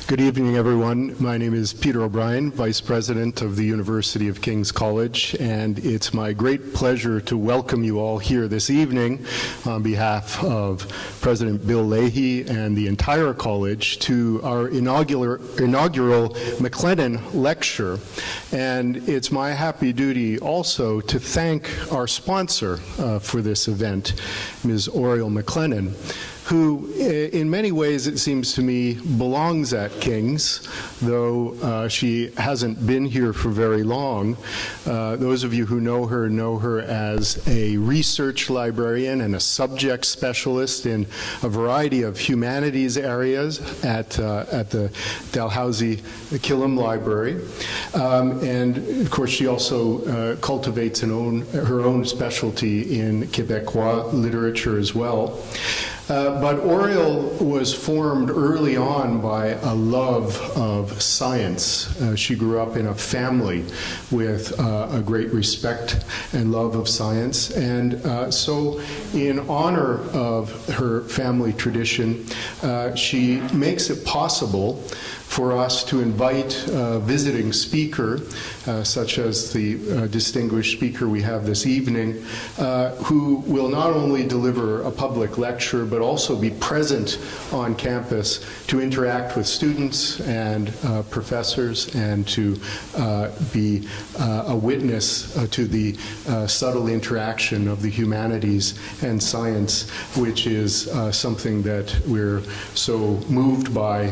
Good evening, everyone. My name is Peter O'Brien, Vice President of the University of King's College, and it's my great pleasure to welcome you all here this evening on behalf of President Bill Leahy and the entire college to our inaugural McLennan Lecture. And it's my happy duty also to thank our sponsor for this event, Ms. Oriel McLennan, who in many ways, it seems to me, belongs at King's, though she hasn't been here for very long. Those of you who know her as a research librarian and a subject specialist in a variety of humanities areas at the Dalhousie Killam Library. And of course, she also cultivates her own specialty in Quebecois literature as well. But Oriel was formed early on by a love of science. She grew up in a family with a great respect and love of science. And so in honor of her family tradition, she makes it possible for us to invite a visiting speaker, such as the distinguished speaker we have this evening, who will not only deliver a public lecture, but also be present on campus to interact with students and professors and to be a witness to the subtle interaction of the humanities and science, which is something that we're so moved by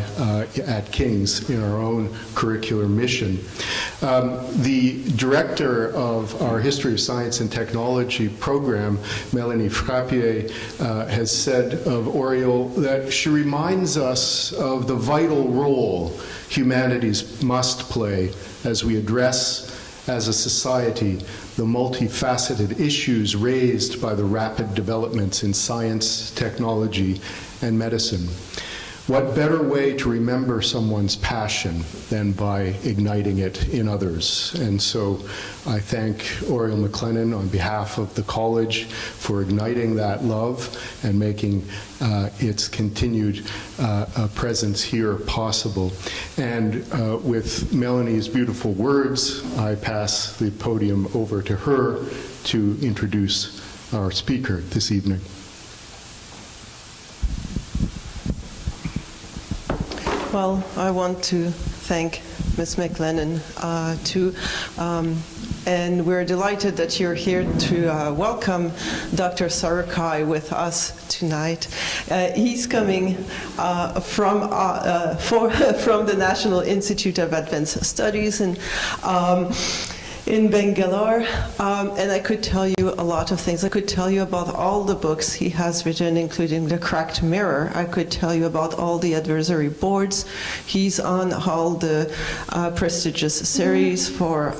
at King's in our own curricular mission. The director of our History of Science and Technology program, Melanie Frappier, has said of Oriel that she reminds us of the vital role humanities must play as we address, as a society, the multifaceted issues raised by the rapid developments in science, technology, and medicine. What better way to remember someone's passion than by igniting it in others? And so I thank Oriel McLennan on behalf of the college for igniting that love and making its continued presence here possible. And with Melanie's beautiful words, I pass the podium over to her to introduce our speaker this evening. Well, I want to thank Ms. McLennan too, and we're delighted that you're here to welcome Dr. Sarakai with us tonight. He's coming from the National Institute of Advanced Studies in Bangalore, and I could tell you a lot of things. I could tell you about all the books he has written, including The Cracked Mirror. I could tell you about all the advisory boards. He's on all the prestigious series for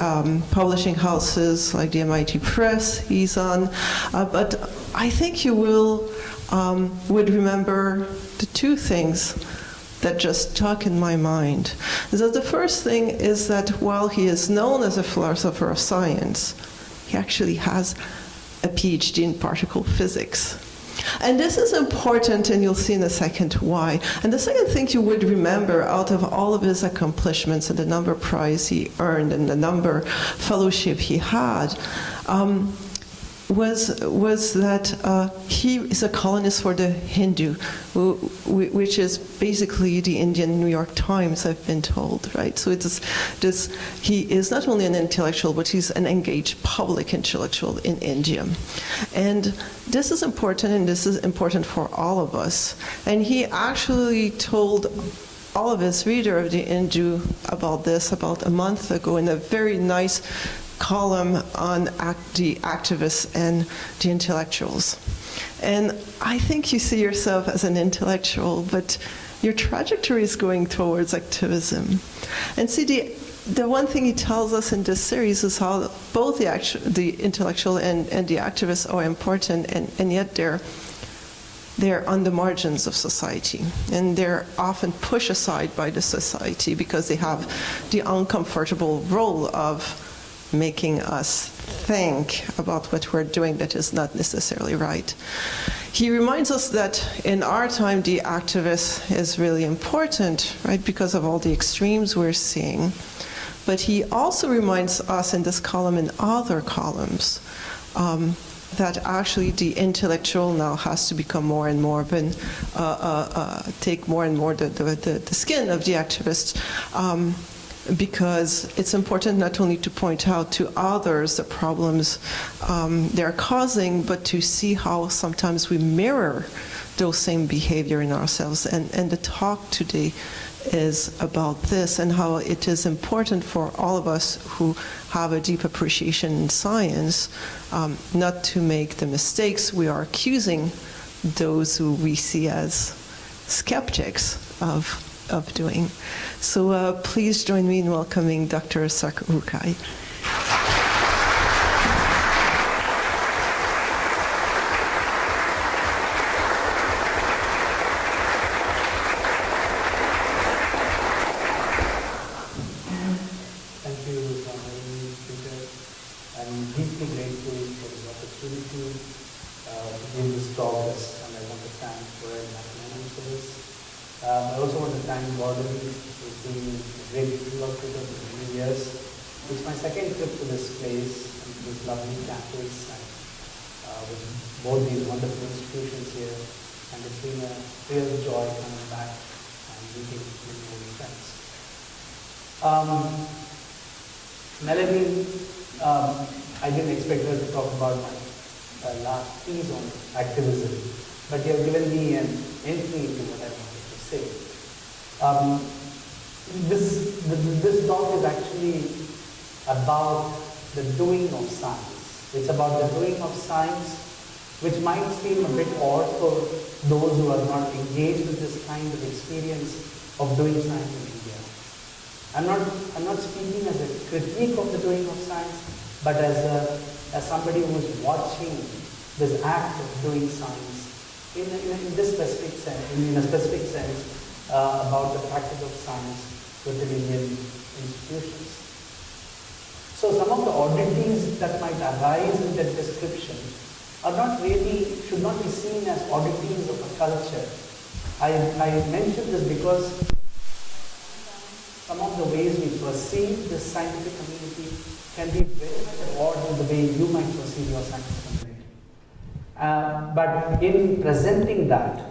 publishing houses like the MIT Press. He's on, but I think you would remember the two things that just stuck in my mind. So the first thing is that while he is known as a philosopher of science, he actually has a PhD in particle physics. And this is important, and you'll see in a second why. And the second thing you would remember out of all of his accomplishments and the number of prizes he earned and the number of fellowship he had, was that he is a columnist for the Hindu, which is basically the Indian New York Times, I've been told, right? So he is not only an intellectual, but he's an engaged public intellectual in India. And this is important, and this is important for all of us. And he actually told all of his reader of the Hindu about this about a month ago in a very nice column on the activists and the intellectuals. And I think you see yourself as an intellectual, but your trajectory is going towards activism. And see, the one thing he tells us in this series is how both the intellectual and the activists are important, and yet they're on the margins of society, and they're often pushed aside by the society because they have the uncomfortable role of making us think about what we're doing that is not necessarily right. he reminds us that in our time, the activist is really important, right, because of all the extremes we're seeing. But he also reminds us in this column and other columns that actually the intellectual now has to become more and more, take more and more the skin of the activists, because it's important not only to point out to others the problems they're causing, but to see how sometimes we mirror those same behavior in ourselves. And the talk today is about this and how it is important for all of us who have a deep appreciation in science not to make the mistakes we are accusing those who we see as skeptics of doing. So please join me in welcoming Dr. Sarukkai. Thank you, Peter. I'm deeply grateful for this opportunity to give this talk, and I want to thank Warren McMahon for this. I also want to thank Gordon, who's been a great collaborator for many years. It's my second trip to this place and to this lovely campus, and with both these wonderful institutions here, and it's been a real joy coming back and meeting many old friends. Melanie, I didn't expect her to talk about my last piece on activism, but you have given me an entry into what I wanted to say. This talk is actually about the doing of science. It's about the doing of science, which might seem a bit odd for those who are not engaged with this kind of experience of doing science in India. I'm not speaking as a critique of the doing of science, but as somebody who is watching this act of doing science in this specific sense, in a specific sense about the practice of science within Indian institutions. So some of the oddities that might arise in that description should not be seen as oddities of a culture. I mention this because some of the ways we perceive this scientific community can be very much odd in the way you might perceive your scientific community. But in presenting that,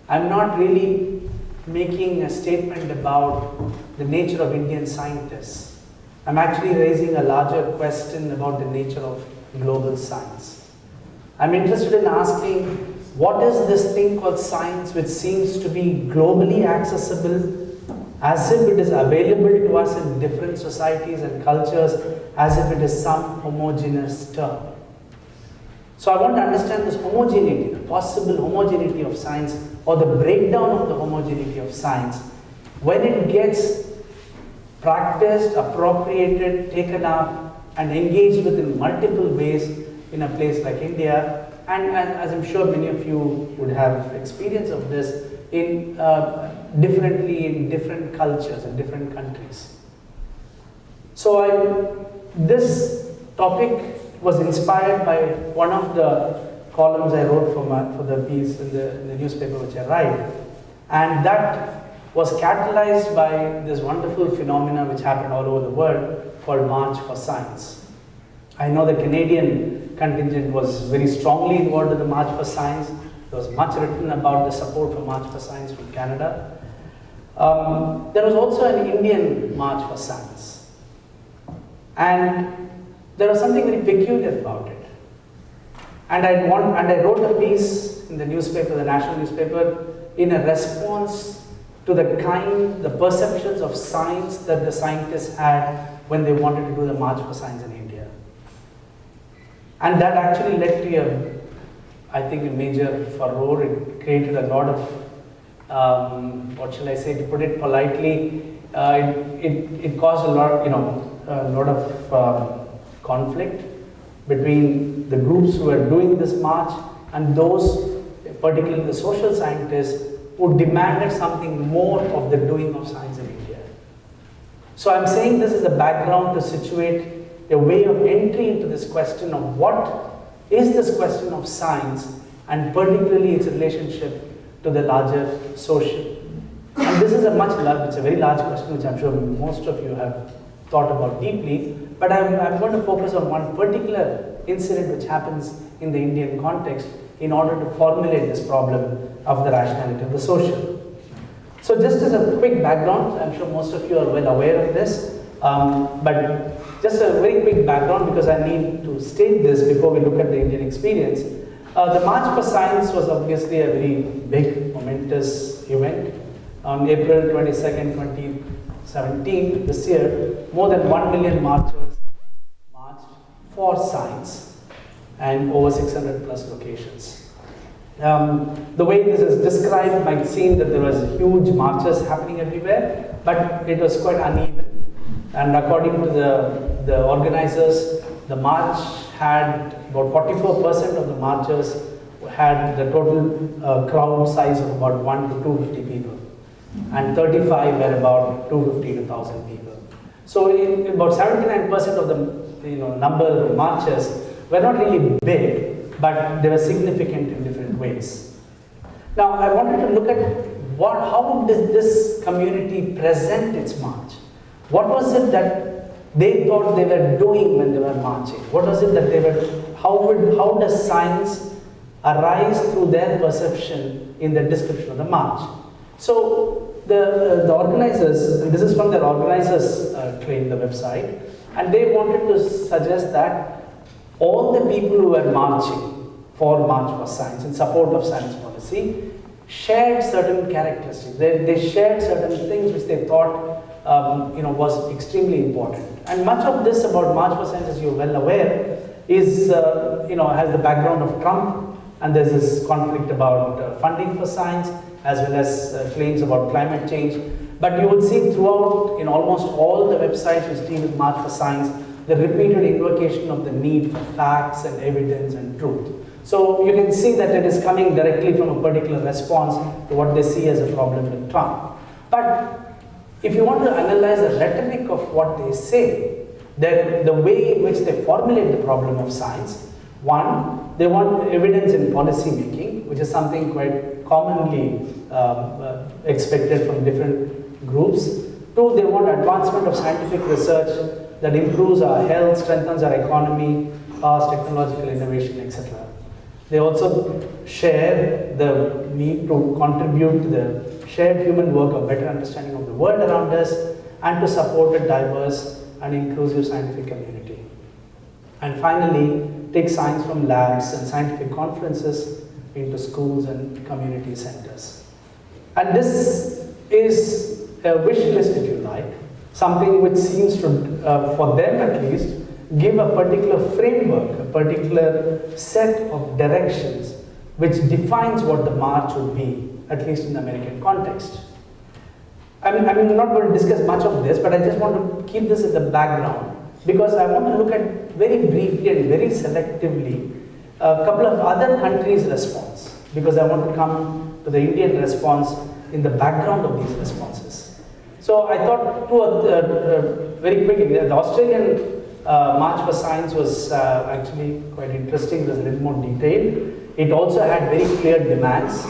I'm not really making a statement about the nature of Indian scientists. I'm actually raising a larger question about the nature of global science. I'm interested in asking, what is this thing called science which seems to be globally accessible, as if it is available to us in different societies and cultures, as if it is some homogeneous term. So I want to understand this homogeneity, the possible homogeneity of science, or the breakdown of the homogeneity of science, when it gets practiced, appropriated, taken up, and engaged with in multiple ways in a place like India, and as I'm sure many of you would have experience of this, differently in different cultures and different countries. So this topic was inspired by one of the columns I wrote for the piece in the newspaper which I write, and that was catalyzed by this wonderful phenomena which happened all over the world called March for Science. I know the Canadian contingent was very strongly involved in the March for Science. There was much written about the support for March for Science from Canada. There was also an Indian March for Science. And there was something very peculiar about it. And I wrote a piece in the newspaper, the national newspaper, in a response to the perceptions of science that the scientists had when they wanted to do the March for Science in India. And that actually led to I think a major furore. It created a lot of, what shall I say, to put it politely, it caused a lot of conflict between the groups who were doing this march and those, particularly the social scientists, who demanded something more of the doing of science in India. So I'm saying this is a background to situate a way of entry into this question of what is this question of science and particularly its relationship to the larger social. And this is it's a very large question which I'm sure most of you have thought about deeply, but I'm going to focus on one particular incident which happens in the Indian context in order to formulate this problem of the rationality of the social. So just as a quick background, I'm sure most of you are well aware of this, but just a very quick background because I need to state this before we look at the Indian experience. The March for Science was obviously a very big, momentous event. On April 22nd, 2017, this year, more than 1 million marchers marched for science and over 600 plus locations. The way this is described might seem that there was huge marches happening everywhere, but it was quite uneven. And according to the organizers, the march had about 44% of the marchers had the total crowd size of about 1 to 250 people, and 35 were about 250 to 1,000 people. So in about 79% of the number of marches were not really big, but they were significant in different ways. Now I wanted to look at how did this community present its march? What was it that they thought they were doing when they were marching? What was it that they were, how does science arise through their perception in the description of the march? So the organizers, and this is from their organizers claim, the website, and they wanted to suggest that all the people who were marching for March for Science, in support of science policy, shared certain characteristics. They shared certain things which they thought was extremely important. And much of this about March for Science, as you're well aware, is has the background of Trump, and there's this conflict about funding for science, as well as claims about climate change. But you will see throughout, in almost all the websites which deal with March for Science, the repeated invocation of the need for facts and evidence and truth. So you can see that it is coming directly from a particular response to what they see as a problem with Trump. But if you want to analyze the rhetoric of what they say, then the way in which they formulate the problem of science, one, they want evidence in policy making, which is something quite commonly expected from different groups. Two, they want advancement of scientific research that improves our health, strengthens our economy, powers technological innovation, etc. They also share the need to contribute to the shared human work of better understanding of the world around us and to support a diverse and inclusive scientific community. And finally, take science from labs and scientific conferences into schools and community centers. And this is a wish list, if you like, something which seems to, for them at least, give a particular framework, a particular set of directions which defines what the march would be, at least in the American context. I'm not going to discuss much of this, but I just want to keep this in the background because I want to look at very briefly and very selectively a couple of other countries' response, because I want to come to the Indian response in the background of these responses. So I thought very quickly, the Australian March for Science was actually quite interesting. It was a little more detailed. It also had very clear demands.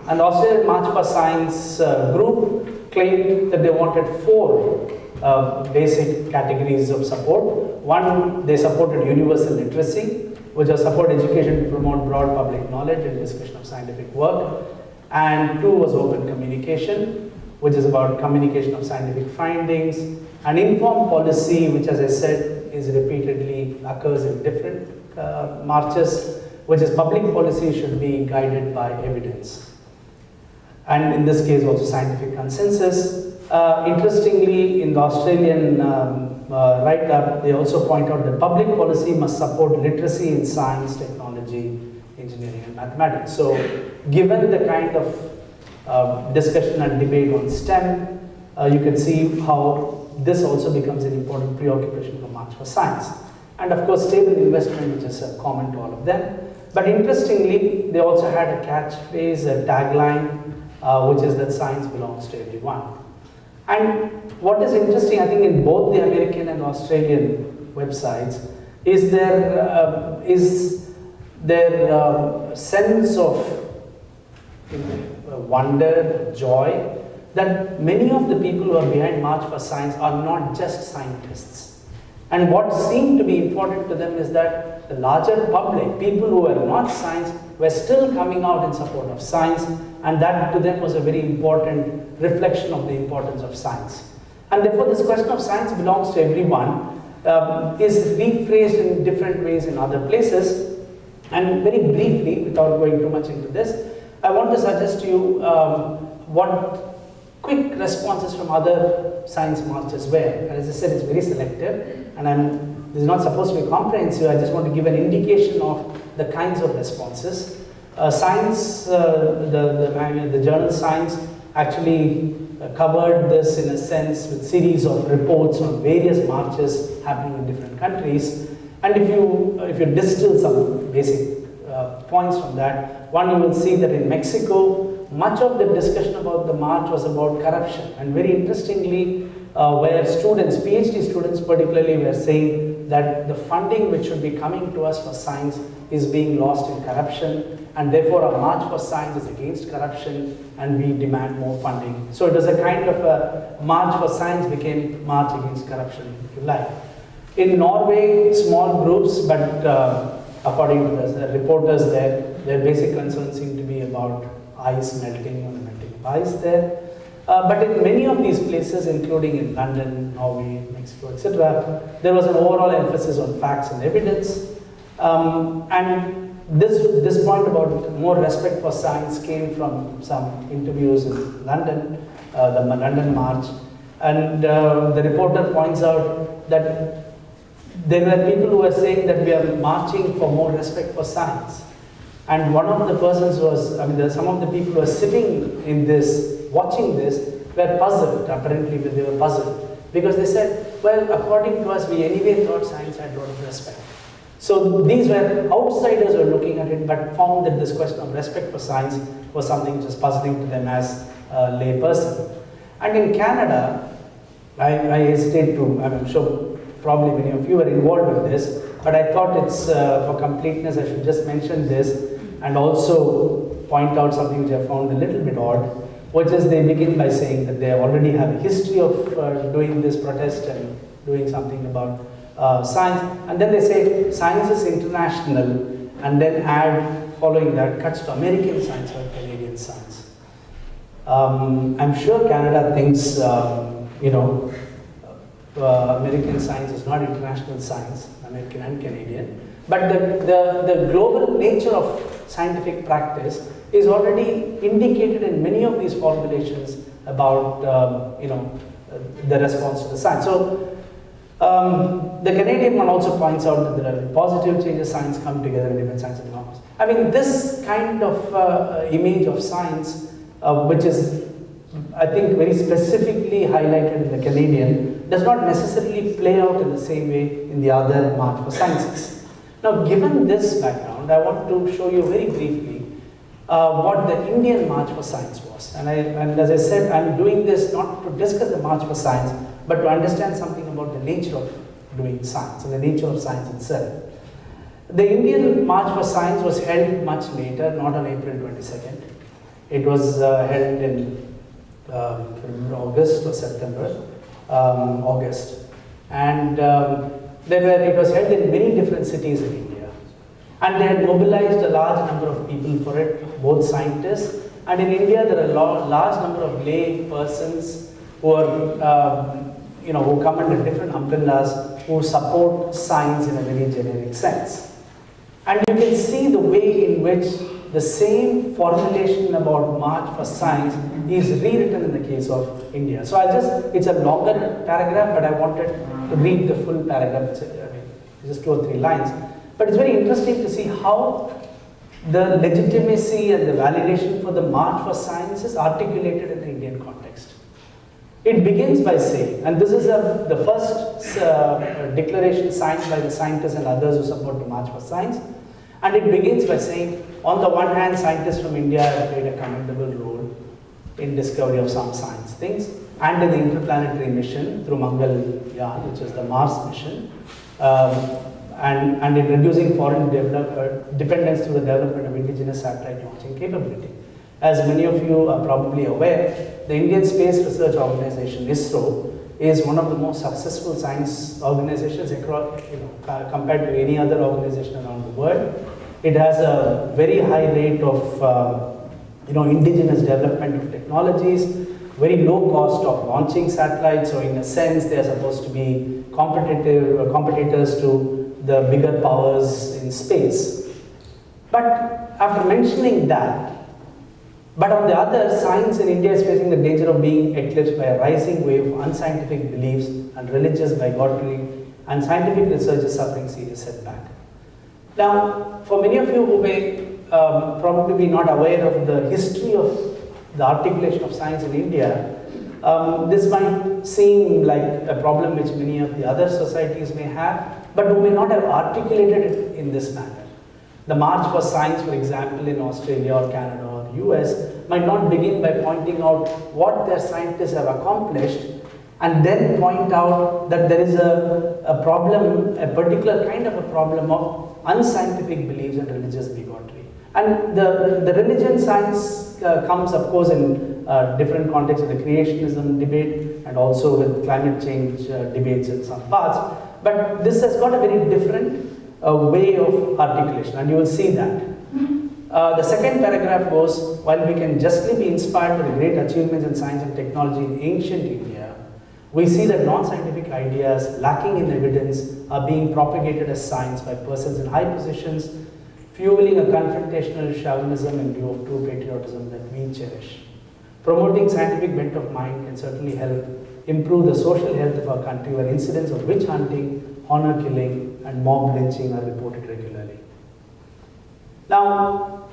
And the Australian March for Science group claimed that they wanted 4 basic categories of support. One, they supported universal literacy, which was support education to promote broad public knowledge and discussion of scientific work. And 2 was open communication, which is about communication of scientific findings. And informed policy, which, as I said, is repeatedly occurs in different marches, which is public policy should be guided by evidence. And in this case also scientific consensus. Interestingly, in the Australian write-up, they also point out that public policy must support literacy in science, technology, engineering and mathematics. So given the kind of discussion and debate on STEM, you can see how this also becomes an important preoccupation for March for Science. And of course, stable investment, which is common to all of them. But interestingly, they also had a catchphrase, a tagline, which is that science belongs to everyone. And what is interesting, I think, in both the American and Australian websites, is there is their sense of wonder, joy, that many of the people who are behind March for Science are not just scientists. And what seemed to be important to them is that the larger public, people who were not science, were still coming out in support of science, and that to them was a very important reflection of the importance of science. And therefore this question of science belongs to everyone is rephrased in different ways in other places. And very briefly, without going too much into this, I want to suggest to you what quick responses from other science marches were. And as I said, it's very selective, and this is not supposed to be comprehensive. I just want to give an indication of the kinds of responses. Science, the journal Science actually covered this in a sense with series of reports on various marches happening in different countries. And if you distill some basic points from that, one, you will see that in Mexico, much of the discussion about the march was about corruption. And very interestingly, where students, PhD students particularly, were saying that the funding which should be coming to us for science is being lost in corruption, and therefore our March for Science is against corruption and we demand more funding. So it was a kind of a March for Science became March against corruption, if you like. In Norway, small groups, but according to the reporters there, their basic concerns seem to be about ice melting or the melting of ice there. But in many of these places, including in London, Norway, Mexico, etc., there was an overall emphasis on facts and evidence. And this point about more respect for science came from some interviews in London, the London March. And the reporter points out that there were people who were saying that we are marching for more respect for science. And one of the persons was, some of the people who were sitting in this, watching this, were puzzled. Apparently they were puzzled, because they said, well, according to us, we anyway thought science had a lot of respect. So these were outsiders who were looking at it, but found that this question of respect for science was something which was puzzling to them as a lay person. And in Canada, I hesitate to, I'm sure probably many of you were involved with this, but I thought it's for completeness, I should just mention this and also point out something which I found a little bit odd, which is they begin by saying that they already have a history of doing this protest and doing something about science, and then they say science is international, and then add following that cuts to American science or Canadian science. I'm sure Canada thinks American science is not international science, American and Canadian, but the global nature of scientific practice is already indicated in many of these formulations about the response to the science. So the Canadian one also points out that there are positive changes, science come together in different science and norms. I mean, this kind of image of science, which is, I think, very specifically highlighted in the Canadian, does not necessarily play out in the same way in the other March for Sciences. Now, given this background, I want to show you very briefly what the Indian March for Science was. And as I said, I'm doing this not to discuss the March for Science, but to understand something about the nature of doing science and the nature of science itself. The Indian March for Science was held much later, not on April 22nd. It was held in August or September, August. And it was held in many different cities in India. And they had mobilized a large number of people for it, both scientists. And in India, there are a large number of lay persons who are, who come under different umbrellas, who support science in a very generic sense. And you can see the way in which the same formulation about March for Science is rewritten in the case of India. So it's a longer paragraph, but I wanted to read the full paragraph. It's just 2 or 3 lines. But it's very interesting to see how the legitimacy and the validation for the March for Science is articulated in the Indian context. It begins by saying, and this is the first declaration signed by the scientists and others who support the March for Science, and it begins by saying, on the one hand, scientists from India have played a commendable role in discovery of some science things, and in the interplanetary mission through Mangalyaan, which is the Mars mission, and in reducing foreign dependence through the development of indigenous satellite launching capability. As many of you are probably aware, the Indian Space Research Organization, ISRO, is one of the most successful science organizations across, compared to any other organization around the world. It has a very high rate of indigenous development of technologies, very low cost of launching satellites, so in a sense they are supposed to be competitors to the bigger powers in space. But after mentioning that, but on the other, science in India is facing the danger of being eclipsed by a rising wave of unscientific beliefs and religious bigotry, and scientific research is suffering serious setback. Now, for many of you who may probably be not aware of the history of the articulation of science in India, this might seem like a problem which many of the other societies may have, but who may not have articulated it in this manner. The March for Science, for example, in Australia or Canada or US, might not begin by pointing out what their scientists have accomplished and then point out that there is a problem, a particular kind of a problem of unscientific beliefs and religious bigotry. And the religion science comes, of course, in different contexts of the creationism debate and also with climate change debates in some parts. But this has got a very different way of articulation, and you will see that. The second paragraph goes, while we can justly be inspired by the great achievements in science and technology in ancient India, we see that non-scientific ideas lacking in evidence are being propagated as science by persons in high positions, fueling a confrontational chauvinism in lieu of true patriotism that we cherish. Promoting scientific bent of mind can certainly help improve the social health of our country, where incidents of witch hunting, honor killing, and mob lynching are reported regularly. Now,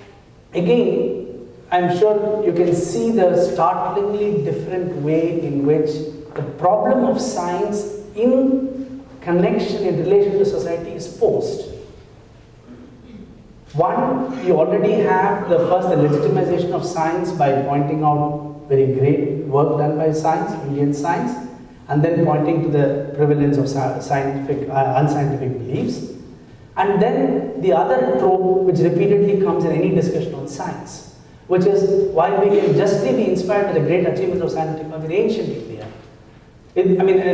again, I'm sure you can see the startlingly different way in which the problem of science in connection, in relation to society is posed. One, you already have the legitimization of science by pointing out very great work done by science, Indian science, and then pointing to the prevalence of unscientific beliefs. And then the other trope which repeatedly comes in any discussion on science, which is why we can justly be inspired by the great achievements of science and technology in ancient India.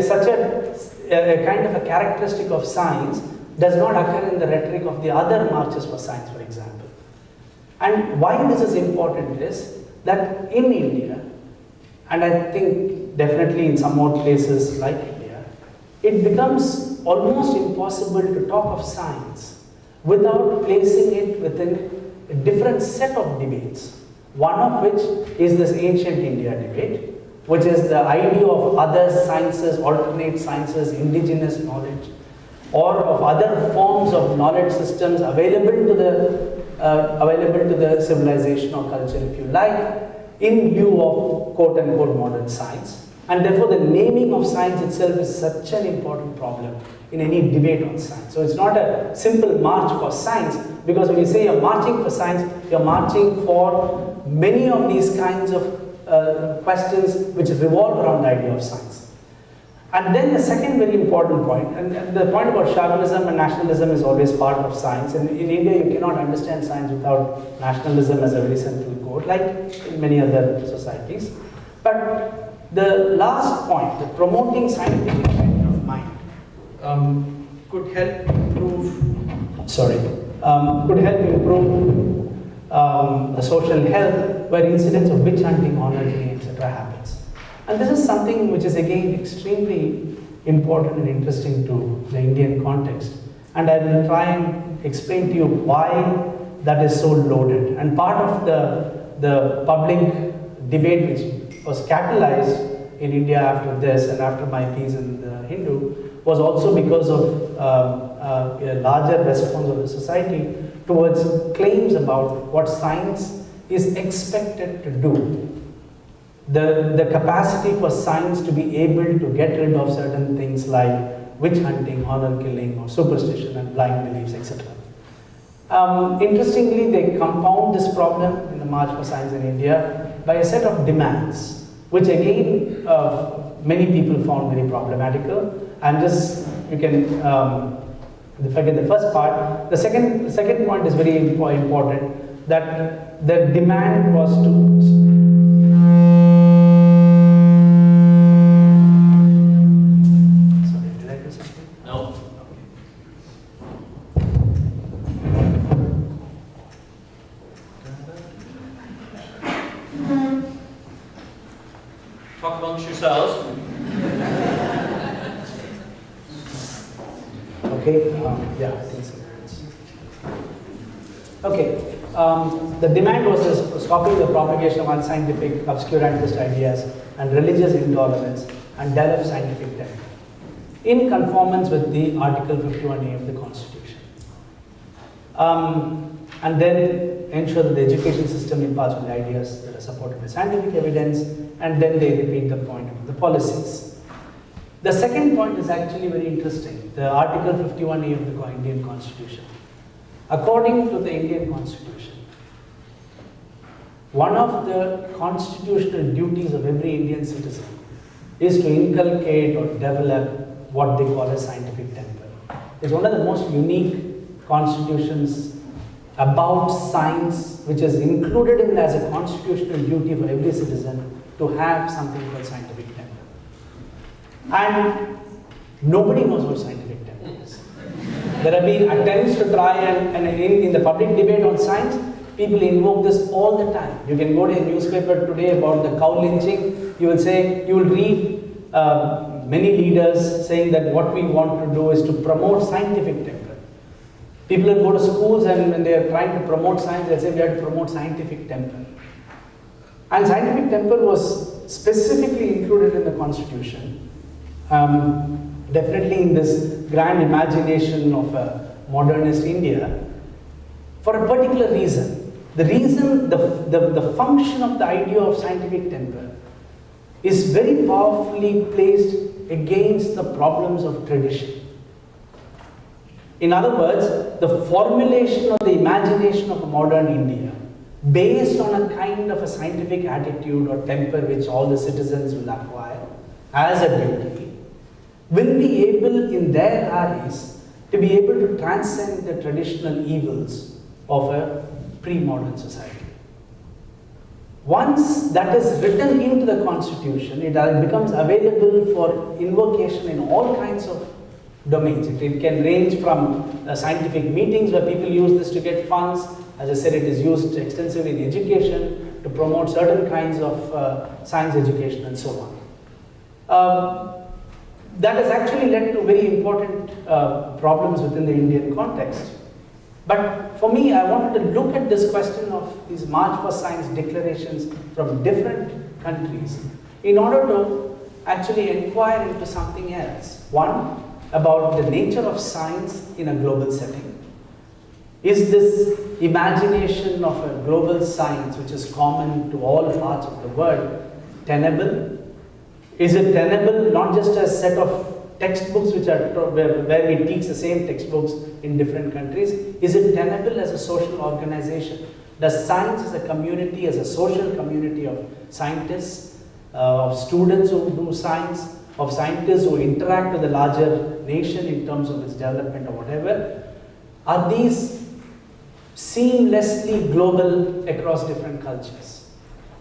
Such a kind of a characteristic of science does not occur in the rhetoric of the other marches for science, for example. And why this is important is that in India, and I think definitely in some more places like India, it becomes almost impossible to talk of science without placing it within a different set of debates. One of which is this ancient India debate, which is the idea of other sciences, alternate sciences, indigenous knowledge, or of other forms of knowledge systems available to the civilization or culture, if you like, in lieu of quote-unquote modern science. And therefore, the naming of science itself is such an important problem in any debate on science. So it's not a simple march for science, because when you say you're marching for science, you're marching for many of these kinds of questions which revolve around the idea of science. And then the second very important point, and the point about chauvinism and nationalism is always part of science. And in India, you cannot understand science without nationalism as a very central core, like in many other societies. But the last point, the promoting scientific bent of mind, could help improve the social health, where incidents of witch hunting, honor killing, etc. happens. And this is something which is again extremely important and interesting to the Indian context. And I will try and explain to you why that is so loaded. And part of the public debate which was catalyzed in India after this and after my piece in the Hindu was also because of a larger response of the society towards claims about what science is expected to do. The capacity for science to be able to get rid of certain things like witch hunting, honor killing, or superstition and blind beliefs, etc. Interestingly, they compound this problem in the March for Science in India by a set of demands, which again many people found very problematical. And just, you can if I get the first part, the second point is very important, that the demand was to. Sorry, did I do something? No. Talk amongst yourselves. Okay, yeah, I think so. Okay, the demand was stopping the propagation of unscientific, obscurantist ideas and religious intolerance and develop scientific temper in conformance with the Article 51A of the Constitution. And then ensure that the education system imparts on the ideas that are supported by scientific evidence, and then they repeat the point of the policies. The second point is actually very interesting, the Article 51A of the Indian Constitution. According to the Indian Constitution, one of the constitutional duties of every Indian citizen is to inculcate or develop what they call a scientific temper. It's one of the most unique constitutions about science, which is included in as a constitutional duty for every citizen to have something called scientific temper. And nobody knows what scientific temper is. There have been attempts to try and in the public debate on science, people invoke this all the time. You can go to a newspaper today about the cow lynching, you will read many leaders saying that what we want to do is to promote scientific temper. People will go to schools and when they are trying to promote science, they say we have to promote scientific temper. And scientific temper was specifically included in the Constitution. Definitely in this grand imagination of a modernist India, for a particular reason. The reason, the function of the idea of scientific temper is very powerfully placed against the problems of tradition. In other words, the formulation of the imagination of a modern India, based on a kind of a scientific attitude or temper which all the citizens will acquire as a duty, will be able in their eyes to be able to transcend the traditional evils of a pre-modern society. Once that is written into the Constitution, it becomes available for invocation in all kinds of domains. It can range from scientific meetings where people use this to get funds. As I said, it is used extensively in education to promote certain kinds of science education and so on. That has actually led to very important problems within the Indian context. But for me, I wanted to look at this question of these March for Science declarations from different countries in order to actually inquire into something else. One, about the nature of science in a global setting. Is this imagination of a global science, which is common to all parts of the world, tenable? Is it tenable not just as a set of textbooks which are where we teach the same textbooks in different countries? Is it tenable as a social organization? Does science as a community, as a social community of scientists, of students who do science, of scientists who interact with the larger nation in terms of its development or whatever, are these seamlessly global across different cultures?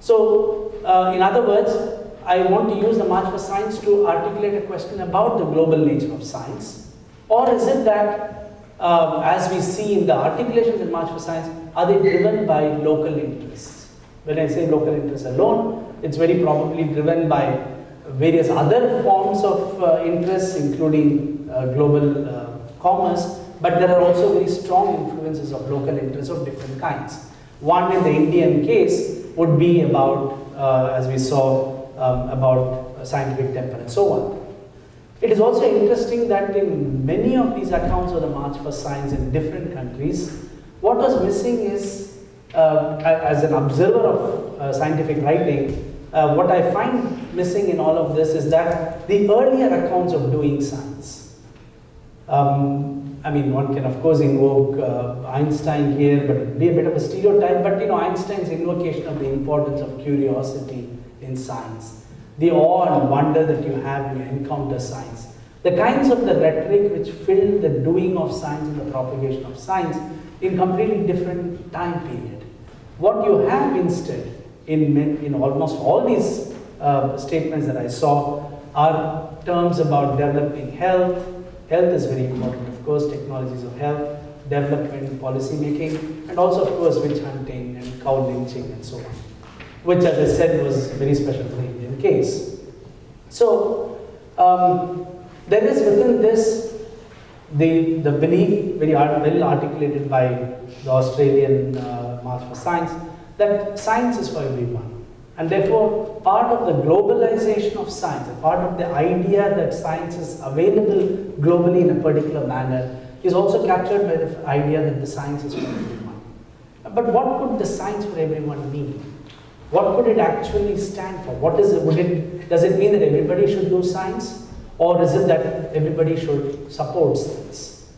So, in other words, I want to use the March for Science to articulate a question about the global nature of science. Or is it that, as we see in the articulations in March for Science, are they driven by local interests? When I say local interests alone, it's very probably driven by various other forms of interests, including global commerce, but there are also very strong influences of local interests of different kinds. One in the Indian case would be about, as we saw, about scientific temper and so on. It is also interesting that in many of these accounts of the March for Science in different countries, what was missing is, as an observer of scientific writing, what I find missing in all of this is that the earlier accounts of doing science, I mean, one can of course invoke Einstein here, but it would be a bit of a stereotype, but Einstein's invocation of the importance of curiosity in science, the awe and wonder that you have when you encounter science, the kinds of the rhetoric which filled the doing of science and the propagation of science in completely different time period. What you have instead in almost all these statements that I saw are terms about developing health. Health is very important, of course, technologies of health, development, policy making, and also, of course, witch hunting and cow lynching and so on, which, as I said, was very special for the Indian case. So, there is within this the belief, very well articulated by the Australian March for Science, that science is for everyone. And therefore, part of the globalization of science, a part of the idea that science is available globally in a particular manner, is also captured by the idea that the science is for everyone. But what could the science for everyone mean? What could it actually stand for? What is it? Does it mean that everybody should do science? Or is it that everybody should support science?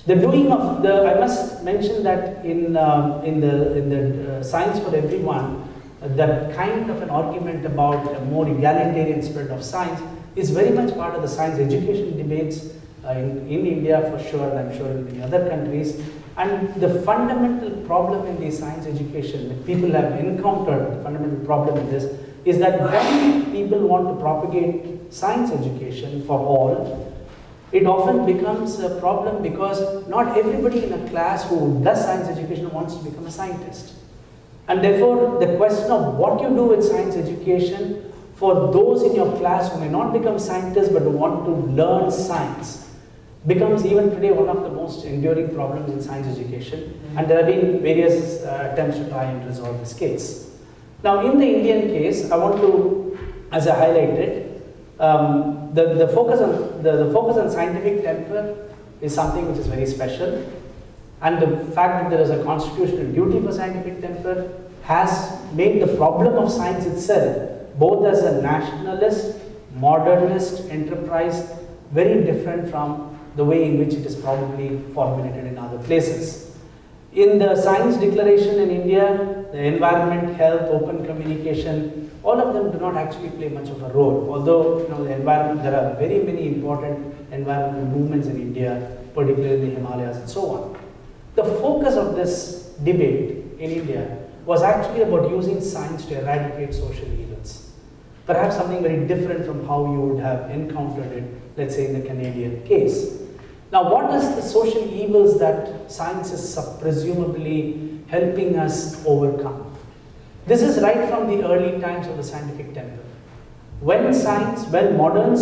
The doing of I must mention that in the Science for Everyone, that kind of an argument about a more egalitarian spirit of science is very much part of the science education debates in India for sure, and I'm sure in many other countries. And the fundamental problem in the science education that people have encountered, the fundamental problem in this, is that when people want to propagate science education for all, it often becomes a problem because not everybody in a class who does science education wants to become a scientist. And therefore, the question of what you do with science education for those in your class who may not become scientists but who want to learn science becomes even today one of the most enduring problems in science education. And there have been various attempts to try and resolve this case. Now, in the Indian case, I want to, as I highlighted, the focus on scientific temper is something which is very special. And the fact that there is a constitutional duty for scientific temper has made the problem of science itself, both as a nationalist, modernist enterprise, very different from the way in which it is probably formulated in other places. In the Science Declaration in India, the environment, health, open communication, all of them do not actually play much of a role. Although the environment, there are very many important environmental movements in India, particularly in the Himalayas and so on. The focus of this debate in India was actually about using science to eradicate social evils. Perhaps something very different from how you would have encountered it, let's say in the Canadian case. Now, what is the social evils that science is presumably helping us overcome? This is right from the early times of the scientific temper. When modern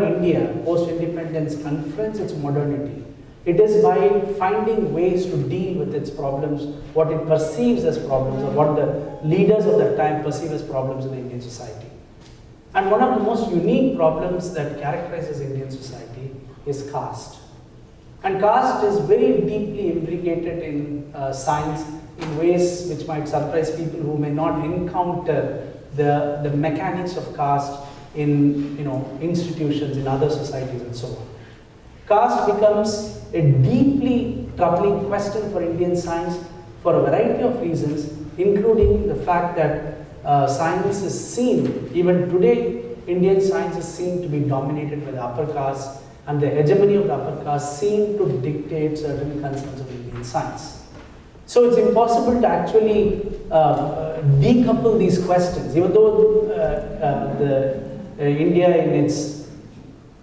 India, post-independence, confronts its modernity, it is by finding ways to deal with its problems, what it perceives as problems, or what the leaders of that time perceive as problems in the Indian society. And one of the most unique problems that characterizes Indian society is caste. And caste is very deeply imbricated in science in ways which might surprise people who may not encounter the mechanics of caste in institutions, in other societies and so on. Caste becomes a deeply troubling question for Indian science for a variety of reasons, including the fact that science is seen, even today, Indian science is seen to be dominated by the upper caste, and the hegemony of the upper caste seem to dictate certain concerns of Indian science. So it's impossible to actually decouple these questions, even though India in its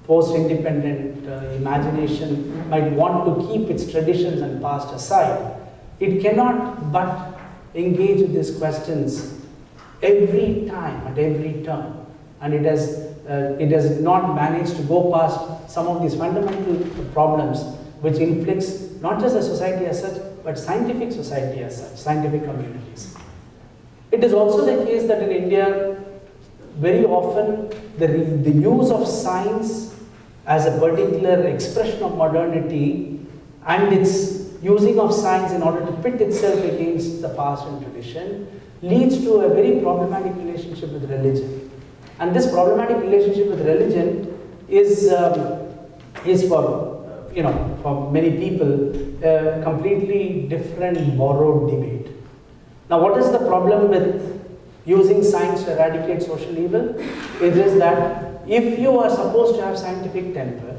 post-independent imagination might want to keep its traditions and past aside, it cannot but engage with these questions every time, at every turn. And it has not managed to go past some of these fundamental problems which inflicts not just the society as such, but scientific society as such, scientific communities. It is also the case that in India, very often the use of science as a particular expression of modernity and its using of science in order to pit itself against the past and tradition leads to a very problematic relationship with religion. And this problematic relationship with religion is for many people a completely different borrowed debate. Now, what is the problem with using science to eradicate social evil? It is that if you are supposed to have scientific temper,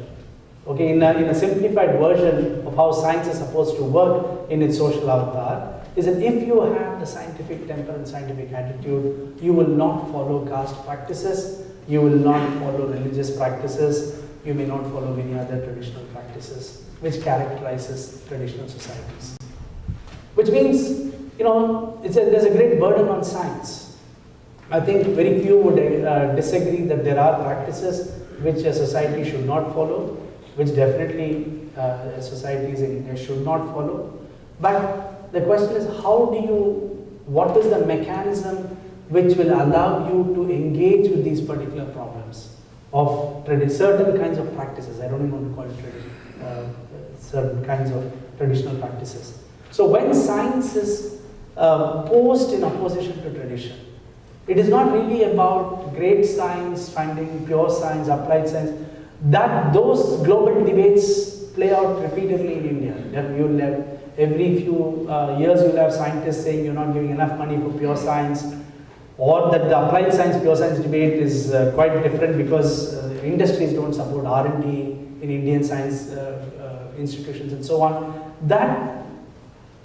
okay, in a simplified version of how science is supposed to work in its social avatar, is that if you have the scientific temper and scientific attitude, you will not follow caste practices, you will not follow religious practices, you may not follow many other traditional practices which characterizes traditional societies. Which means, there's a great burden on science. I think very few would disagree that there are practices which a society should not follow, which definitely societies in India should not follow. But the question is, what is the mechanism which will allow you to engage with these particular problems of certain kinds of practices? I don't even want to call it certain kinds of traditional practices. So when science is posed in opposition to tradition, it is not really about great science, finding pure science, applied science. Those global debates play out repeatedly in India. You'll have, every few years you'll have scientists saying you're not giving enough money for pure science, or that the applied science, pure science debate is quite different because industries don't support R&D in Indian science institutions and so on. That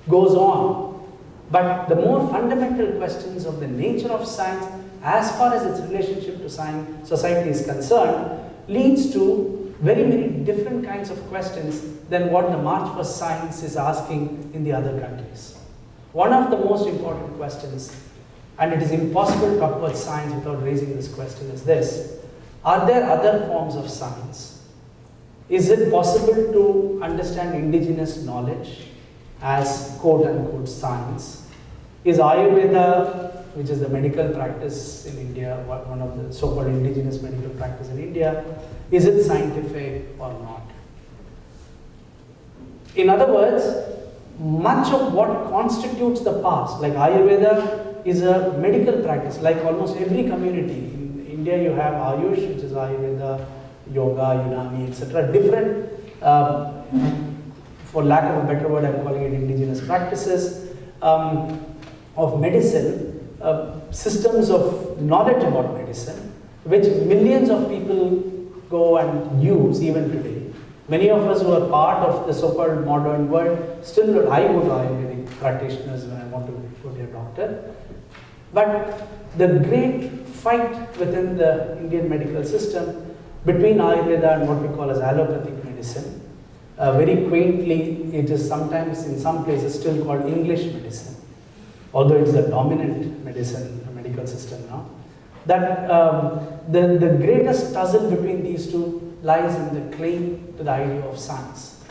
goes on. But the more fundamental questions of the nature of science, as far as its relationship to science, society is concerned, leads to very many different kinds of questions than what the March for Science is asking in the other countries. One of the most important questions, and it is impossible to talk about science without raising this question, is this: are there other forms of science? Is it possible to understand indigenous knowledge as quote-unquote science? Is Ayurveda, which is the medical practice in India, one of the so-called indigenous medical practice in India, is it scientific or not? In other words, much of what constitutes the past, like Ayurveda is a medical practice, like almost every community. In India you have Ayush, which is Ayurveda, Yoga, Unani, etc. Different, for lack of a better word, I'm calling it indigenous practices of medicine, systems of knowledge about medicine, which millions of people go and use even today. Many of us who are part of the so-called modern world, still I go to Ayurvedic practitioners when I want to go to a doctor. But the great fight within the Indian medical system between Ayurveda and what we call as allopathic medicine, very quaintly, it is sometimes in some places still called English medicine, although it is a dominant medicine, medical system now. That the greatest tussle between these two lies in the claim to the idea of science.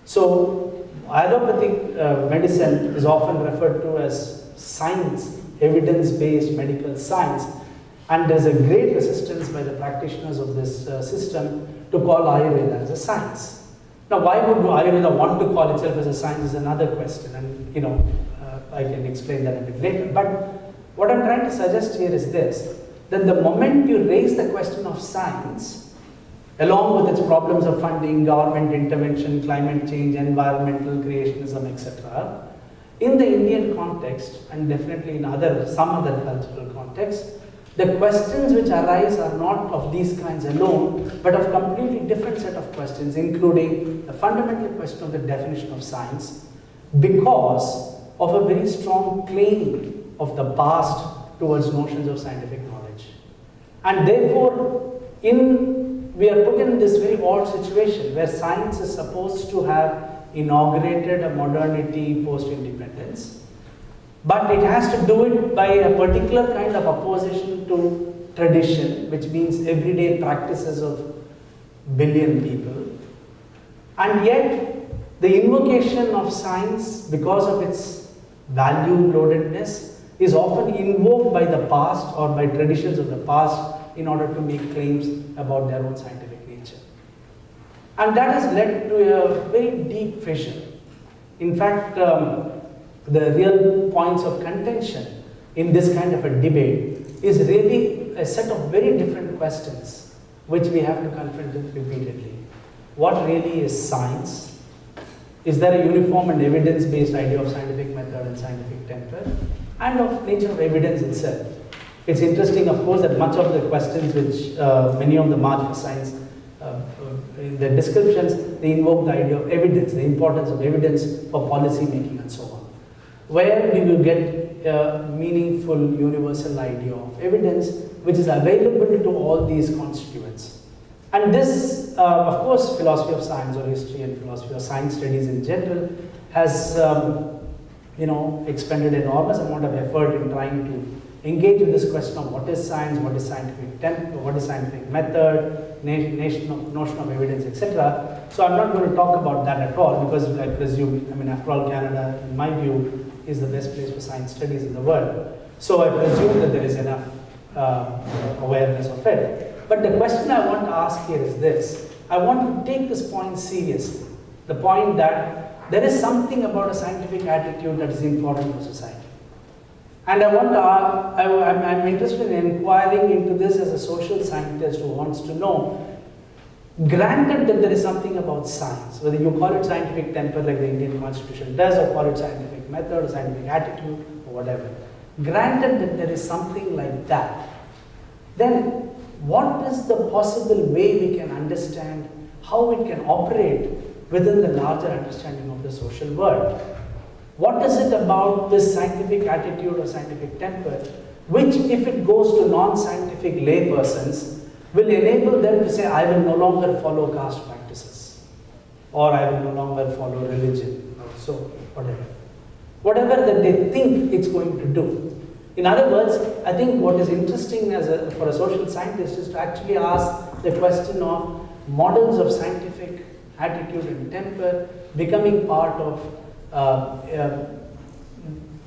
So allopathic medicine is often referred to as science, evidence-based medical science, and there's a great resistance by the practitioners of this system to call Ayurveda as a science. Now, why would Ayurveda want to call itself as a science is another question, and I can explain that a bit later. But what I'm trying to suggest here is this: that the moment you raise the question of science, along with its problems of funding, government intervention, climate change, environmental creationism, etc., in the Indian context, and definitely in some other cultural contexts, the questions which arise are not of these kinds alone, but of completely different set of questions, including the fundamental question of the definition of science, because of a very strong claim of the past towards notions of scientific knowledge. And therefore, we are put in this very odd situation where science is supposed to have inaugurated a modernity post-independence, but it has to do it by a particular kind of opposition to tradition, which means everyday practices of billion people. And yet, the invocation of science, because of its value-loadedness, is often invoked by the past or by traditions of the past in order to make claims about their own scientific nature. And that has led to a very deep fission. In fact, the real points of contention in this kind of a debate is really a set of very different questions which we have to confront repeatedly. What really is science? Is there a uniform and evidence-based idea of scientific method and scientific temper, and of nature of evidence itself? It's interesting, of course, that much of the questions which many of the March for Science, in the descriptions, they invoke the idea of evidence, the importance of evidence for policy making and so on. Where do you get a meaningful universal idea of evidence which is available to all these constituents? And this, of course, philosophy of science or history and philosophy of science studies in general has expended enormous amount of effort in trying to engage with this question of what is science, what is scientific what is scientific method, notion of evidence, etc. So I'm not going to talk about that at all, because I presume, after all, Canada, in my view, is the best place for science studies in the world. So I presume that there is enough awareness of it. But the question I want to ask here is this. I want to take this point seriously. The point that there is something about a scientific attitude that is important for society. And I'm interested in inquiring into this as a social scientist who wants to know, granted that there is something about science, whether you call it scientific temper like the Indian Constitution does, or call it scientific method or scientific attitude or whatever, granted that there is something like that, then what is the possible way we can understand how it can operate within the larger understanding of the social world? What is it about this scientific attitude or scientific temper which, if it goes to non-scientific laypersons, will enable them to say, I will no longer follow caste practices, or I will no longer follow religion, or so, whatever. Whatever that they think it's going to do. In other words, I think what is interesting for a social scientist is to actually ask the question of models of scientific attitude and temper becoming part of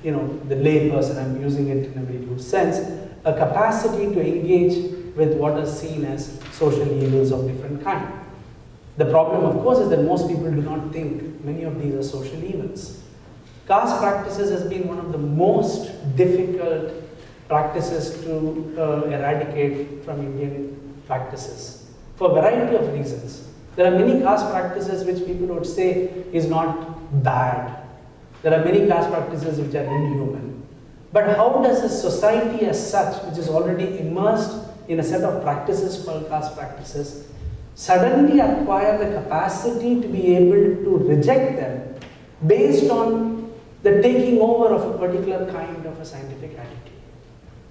the lay person. I'm using it in a very loose sense, a capacity to engage with what is seen as social evils of different kind. The problem, of course, is that most people do not think many of these are social evils. Caste practices has been one of the most difficult practices to eradicate from Indian practices for a variety of reasons. There are many caste practices which people would say is not bad. There are many caste practices which are inhuman. But how does a society as such, which is already immersed in a set of practices called caste practices, suddenly acquire the capacity to be able to reject them based on the taking over of a particular kind of a scientific attitude?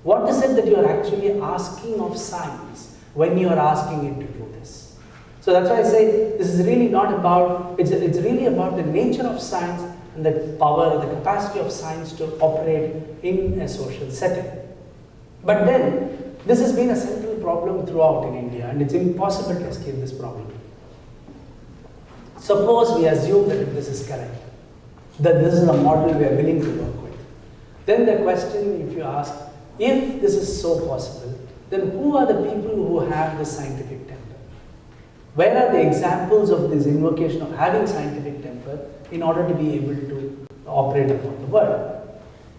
What is it that you are actually asking of science when you are asking it to do this? So that's why I say this is really not about, it's really about the nature of science and the power, the capacity of science to operate in a social setting. But then, this has been a central problem throughout in India, and it's impossible to escape this problem. Suppose we assume that this is correct, that this is a model we are willing to work with. Then the question, if you ask, if this is so possible, then who are the people who have this scientific temper? Where are the examples of this invocation of having scientific temper in order to be able to operate upon the world?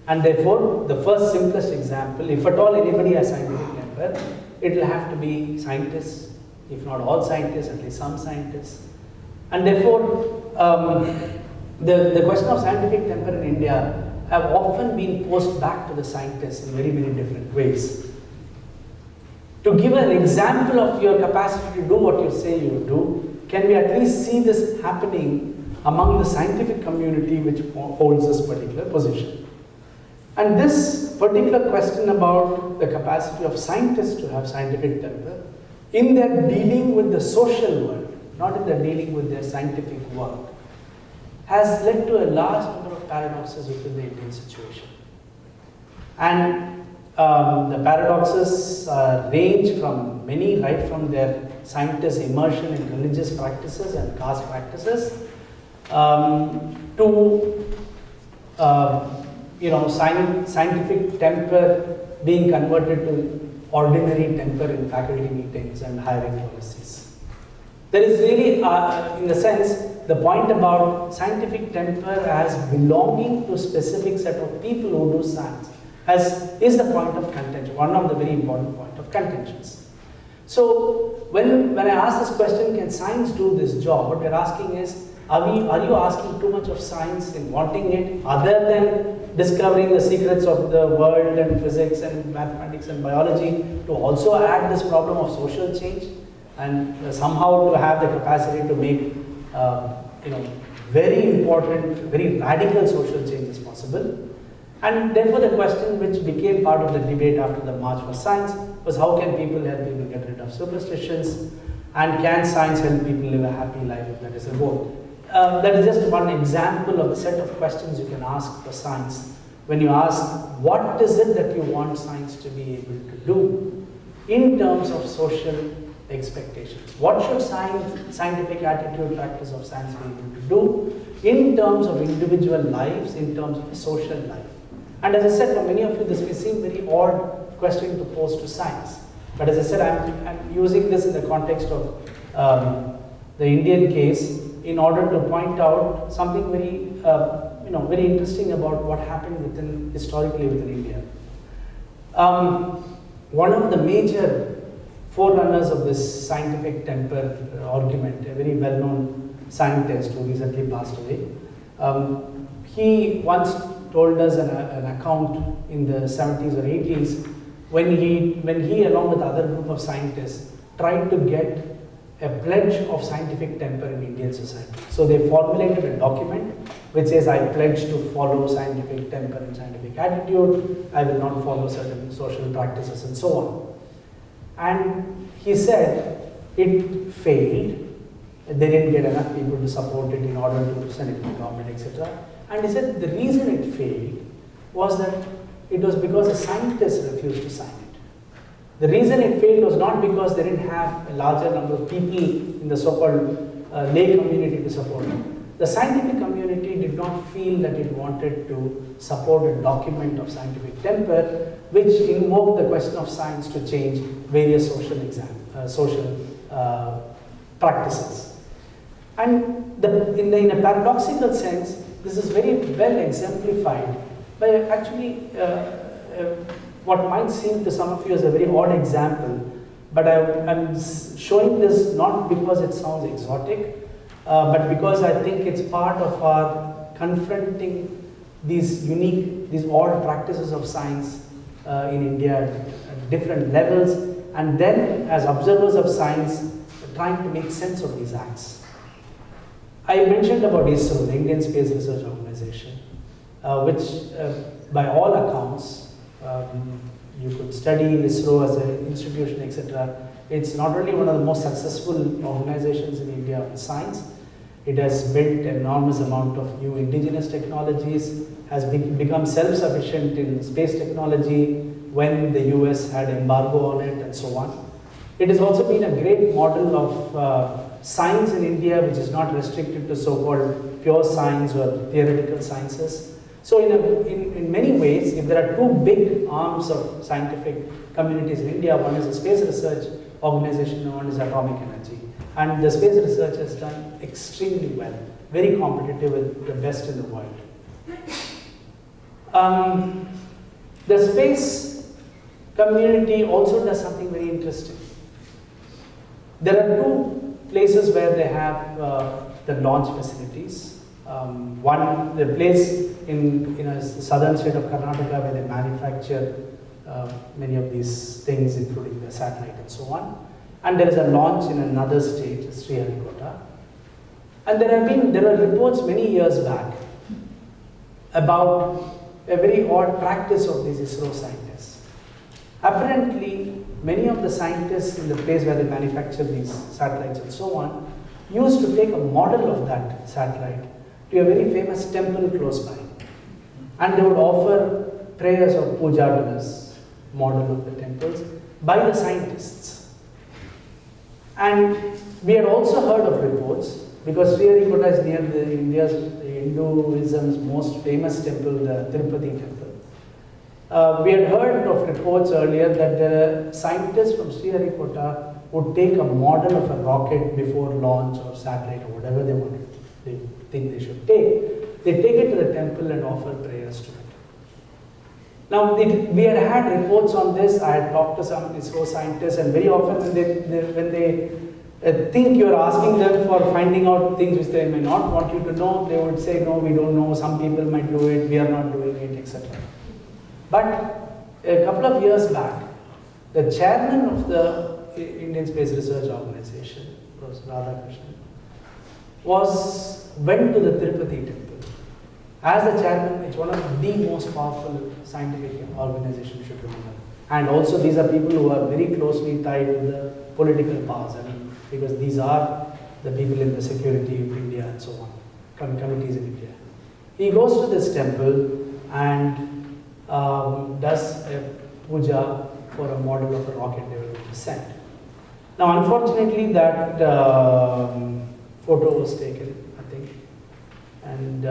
And therefore, the first simplest example, if at all anybody has scientific temper, it will have to be scientists, if not all scientists, at least some scientists. And therefore, the question of scientific temper in India have often been posed back to the scientists in very, very different ways. To give an example of your capacity to do what you say you do, can we at least see this happening among the scientific community which holds this particular position? And this particular question about the capacity of scientists to have scientific temper in their dealing with the social world, not in their dealing with their scientific work, has led to a large number of paradoxes within the Indian situation. And the paradoxes range from many, right from their scientists' immersion in religious practices and caste practices, to scientific temper being converted to ordinary temper in faculty meetings and hiring policies. There is really, in a sense, the point about scientific temper as belonging to a specific set of people who do science is the point of contention, one of the very important point of contentions. So when I ask this question, can science do this job? What we're asking is, Are you asking too much of science in wanting it, other than discovering the secrets of the world and physics and mathematics and biology, to also add this problem of social change and somehow to have the capacity to make very important, very radical social changes possible? And therefore the question which became part of the debate after the March for Science was, how can people help people get rid of superstitions, and can science help people live a happy life if that is the goal? That is just one example of the set of questions you can ask for science. When you ask, what is it that you want science to be able to do in terms of social expectations? What should scientific attitude, practice of science be able to do in terms of individual lives, in terms of social life? And as I said, for many of you, this may seem very odd question to pose to science. But as I said, I'm using this in the context of the Indian case in order to point out something very, very interesting about what happened historically within India. One of the major forerunners of this scientific temper argument, a very well-known scientist who recently passed away, he once told us an account in the 70s or 80s when he along with other group of scientists tried to get a pledge of scientific temper in Indian society. So they formulated a document which says, I pledge to follow scientific temper and scientific attitude, I will not follow certain social practices and so on. And he said it failed, they didn't get enough people to support it in order to send it to the government, etc. And he said the reason it failed was that it was because the scientists refused to sign it. The reason it failed was not because they didn't have a larger number of people in the so-called lay community to support it. The scientific community did not feel that it wanted to support a document of scientific temper which invoked the question of science to change various social practices. And in a paradoxical sense, this is very well exemplified by actually what might seem to some of you as a very odd example, but I'm showing this not because it sounds exotic, but because I think it's part of our confronting these odd practices of science in India at different levels, and then as observers of science trying to make sense of these acts. I mentioned about ISRO, the Indian Space Research Organization, which by all accounts, you could study ISRO as an institution, etc. It's not only one of the most successful organizations in India on science, it has built an enormous amount of new indigenous technologies, has become self-sufficient in space technology when the US had embargo on it and so on. It has also been a great model of science in India, which is not restricted to so-called pure science or theoretical sciences. So in many ways, if there are two big arms of scientific communities in India, one is a space research organization and one is atomic energy. And the space research has done extremely well, very competitive with the best in the world. The space community also does something very interesting. There are two places where they have the launch facilities. One, the place in a southern state of Karnataka where they manufacture many of these things, including the satellite and so on. And there is a launch in another state, Sriharikota. And there were reports many years back about a very odd practice of these ISRO scientists. Apparently, many of the scientists in the place where they manufacture these satellites and so on used to take a model of that satellite to a very famous temple close by. And they would offer prayers or puja to this model of the temples by the scientists. And we had also heard of reports, because Sriharikota is near Hinduism's most famous temple, the Tirupati temple. We had heard of reports earlier that the scientists from Sriharikota would take a model of a rocket before launch or satellite or whatever they think they should take. They take it to the temple and offer prayers to it. Now, we had reports on this. I had talked to some ISRO scientists, and very often when they think you're asking them for finding out things which they may not want you to know, they would say, no, we don't know, some people might do it, we are not doing it, etc. But a couple of years back, the chairman of the Indian Space Research Organization, Professor Radhakrishnan, went to the Tirupati temple. As the chairman, it's one of the most powerful scientific organizations, you should remember. And also these are people who are very closely tied to the political powers, because these are the people in the security of India and so on, committees in India. He goes to this temple and does a puja for a model of a rocket they were going to send. Now, unfortunately, that photo was taken, I think, and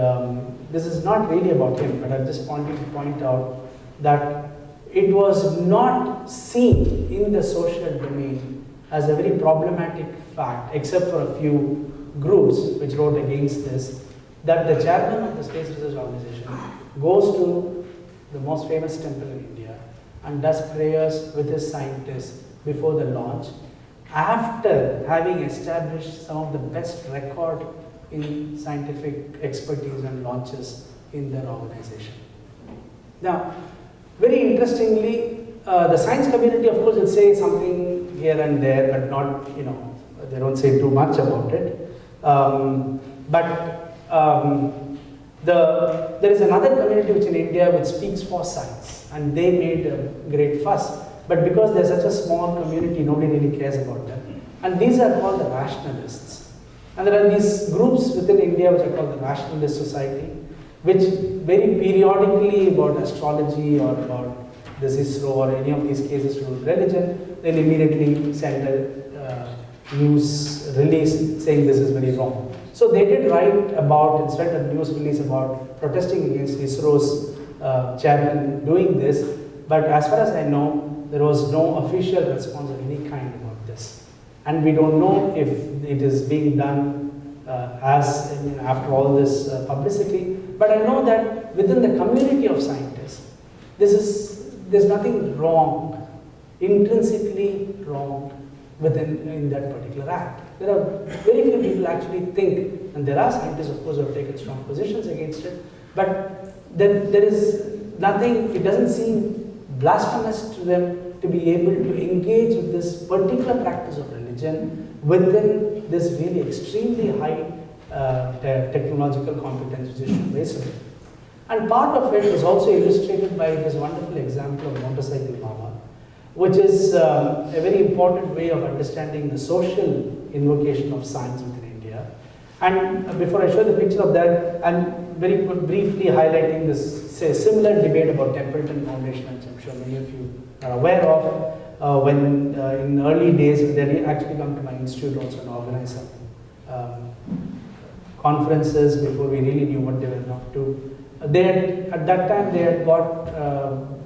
this is not really about him, but I'm just wanting to point out that it was not seen in the social domain as a very problematic fact, except for a few groups which wrote against this, that the chairman of the Space Research Organization goes to the most famous temple in India and does prayers with his scientists before the launch, after having established some of the best record in scientific expertise and launches in their organization. Now, very interestingly, the science community, of course, will say something here and there, but not, they don't say too much about it. There is another community which in India which speaks for science, and they made a great fuss. But because they're such a small community, nobody really cares about them. And these are called the rationalists. And there are these groups within India which are called the Rationalist Society, which very periodically about astrology or about this ISRO or any of these cases to do with religion, they'll immediately send a news release saying this is very wrong. So they did write about, instead of news release about protesting against ISRO's chairman doing this, but as far as I know, there was no official response of any kind about this. And we don't know if it is being done after all this publicity, but I know that within the community of scientists, there's nothing wrong, intrinsically wrong in that particular act. There are very few people actually think, and there are scientists of course who have taken strong positions against it, but there is nothing, it doesn't seem blasphemous to them to be able to engage with this particular practice of religion within this really extremely high technological competence which is Shubheswar. And part of it is also illustrated by this wonderful example of Motorcycle Baba, which is a very important way of understanding the social invocation of science within India. And before I show the picture of that, I'm very briefly highlighting this similar debate about Templeton Foundation, which I'm sure many of you are aware of, when in early days they actually come to my institute also and organize some conferences before we really knew what they were up to. At that time they had got,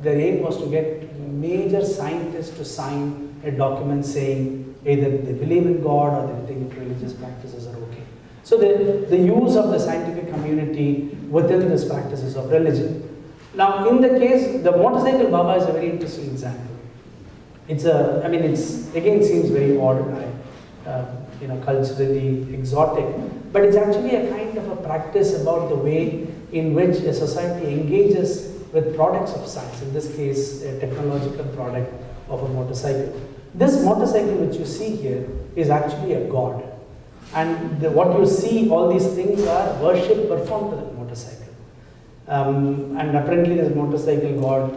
their aim was to get major scientists to sign a document saying either they believe in God or they think religious practices are okay. So the use of the scientific community within these practices of religion. Now in the case, the Motorcycle Baba is a very interesting example. It's again seems very odd and culturally exotic, but it's actually a kind of a practice about the way in which a society engages with products of science, in this case a technological product of a motorcycle. This motorcycle which you see here is actually a god, and what you see, all these things are worship performed to the motorcycle. And apparently this motorcycle god,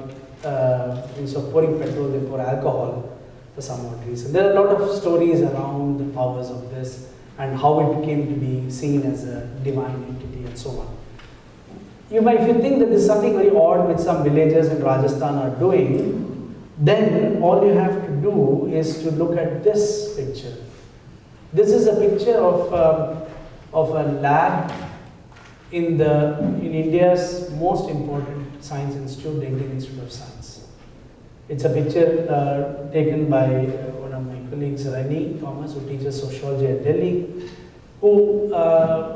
instead of pouring petrol, they pour alcohol for some odd reason. There are a lot of stories around the powers of this and how it came to be seen as a divine entity and so on. If you think that this is something very odd which some villagers in Rajasthan are doing, then all you have to do is to look at this picture. This is a picture of a lab in India's most important science institute, the Indian Institute of Science. It's a picture taken by one of my colleagues, Rani Thomas, who teaches sociology at Delhi, who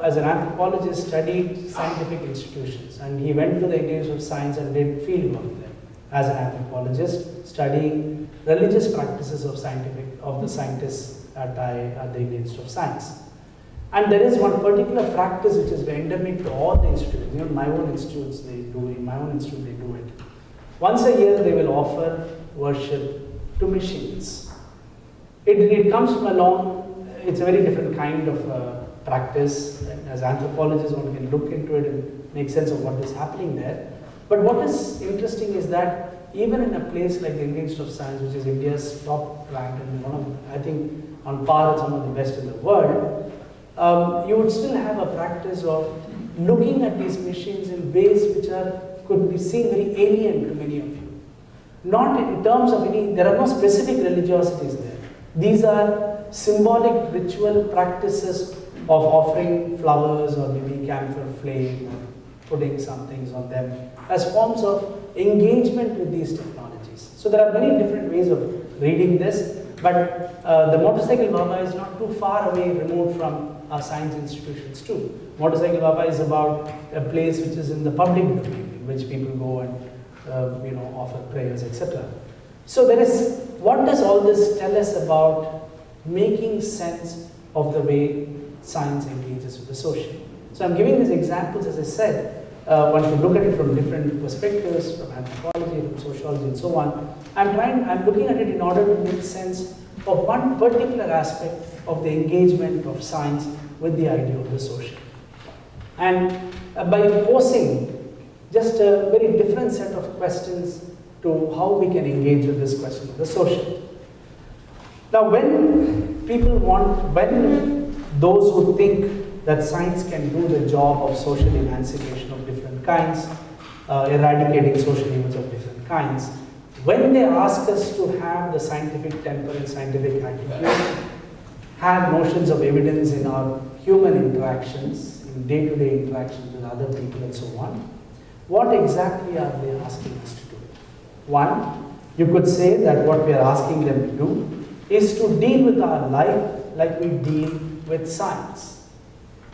as an anthropologist studied scientific institutions, and he went to the Indian Institute of Science and did field work there. as an anthropologist, studying religious practices of the scientists at the Indian Institute of Science. And there is one particular practice which is endemic to all the institutes. You know, my own institutes, in my own institute they do it. Once a year they will offer worship to machines. It comes from it's a very different kind of practice. As anthropologists, one can look into it and make sense of what is happening there. But what is interesting is that even in a place like the Indian Institute of Science, which is India's top ranked and I think on par with some of the best in the world, you would still have a practice of looking at these machines in ways which could be seen very alien to many of you. Not in terms of there are no specific religiosities there. These are symbolic ritual practices of offering flowers or maybe camphor flame or putting some things on them as forms of engagement with these technologies. So there are many different ways of reading this, but the Motorcycle Baba is not too far away removed from our science institutions too. Motorcycle Baba is about a place which is in the public domain, in which people go and offer prayers, etc. So what does all this tell us about making sense of the way science engages with the social? So I'm giving these examples, as I said, one can look at it from different perspectives, from anthropology, from sociology, and so on. I'm looking at it in order to make sense of one particular aspect of the engagement of science with the idea of the social. And by posing just a very different set of questions to how we can engage with this question of the social. Now, when those who think that science can do the job of social emancipation of different kinds, eradicating social evils of different kinds, when they ask us to have the scientific temper and scientific attitude, have notions of evidence in our human interactions, in day-to-day interactions with other people and so on, what exactly are they asking us to do? One, you could say that what we are asking them to do is to deal with our life like we deal with science.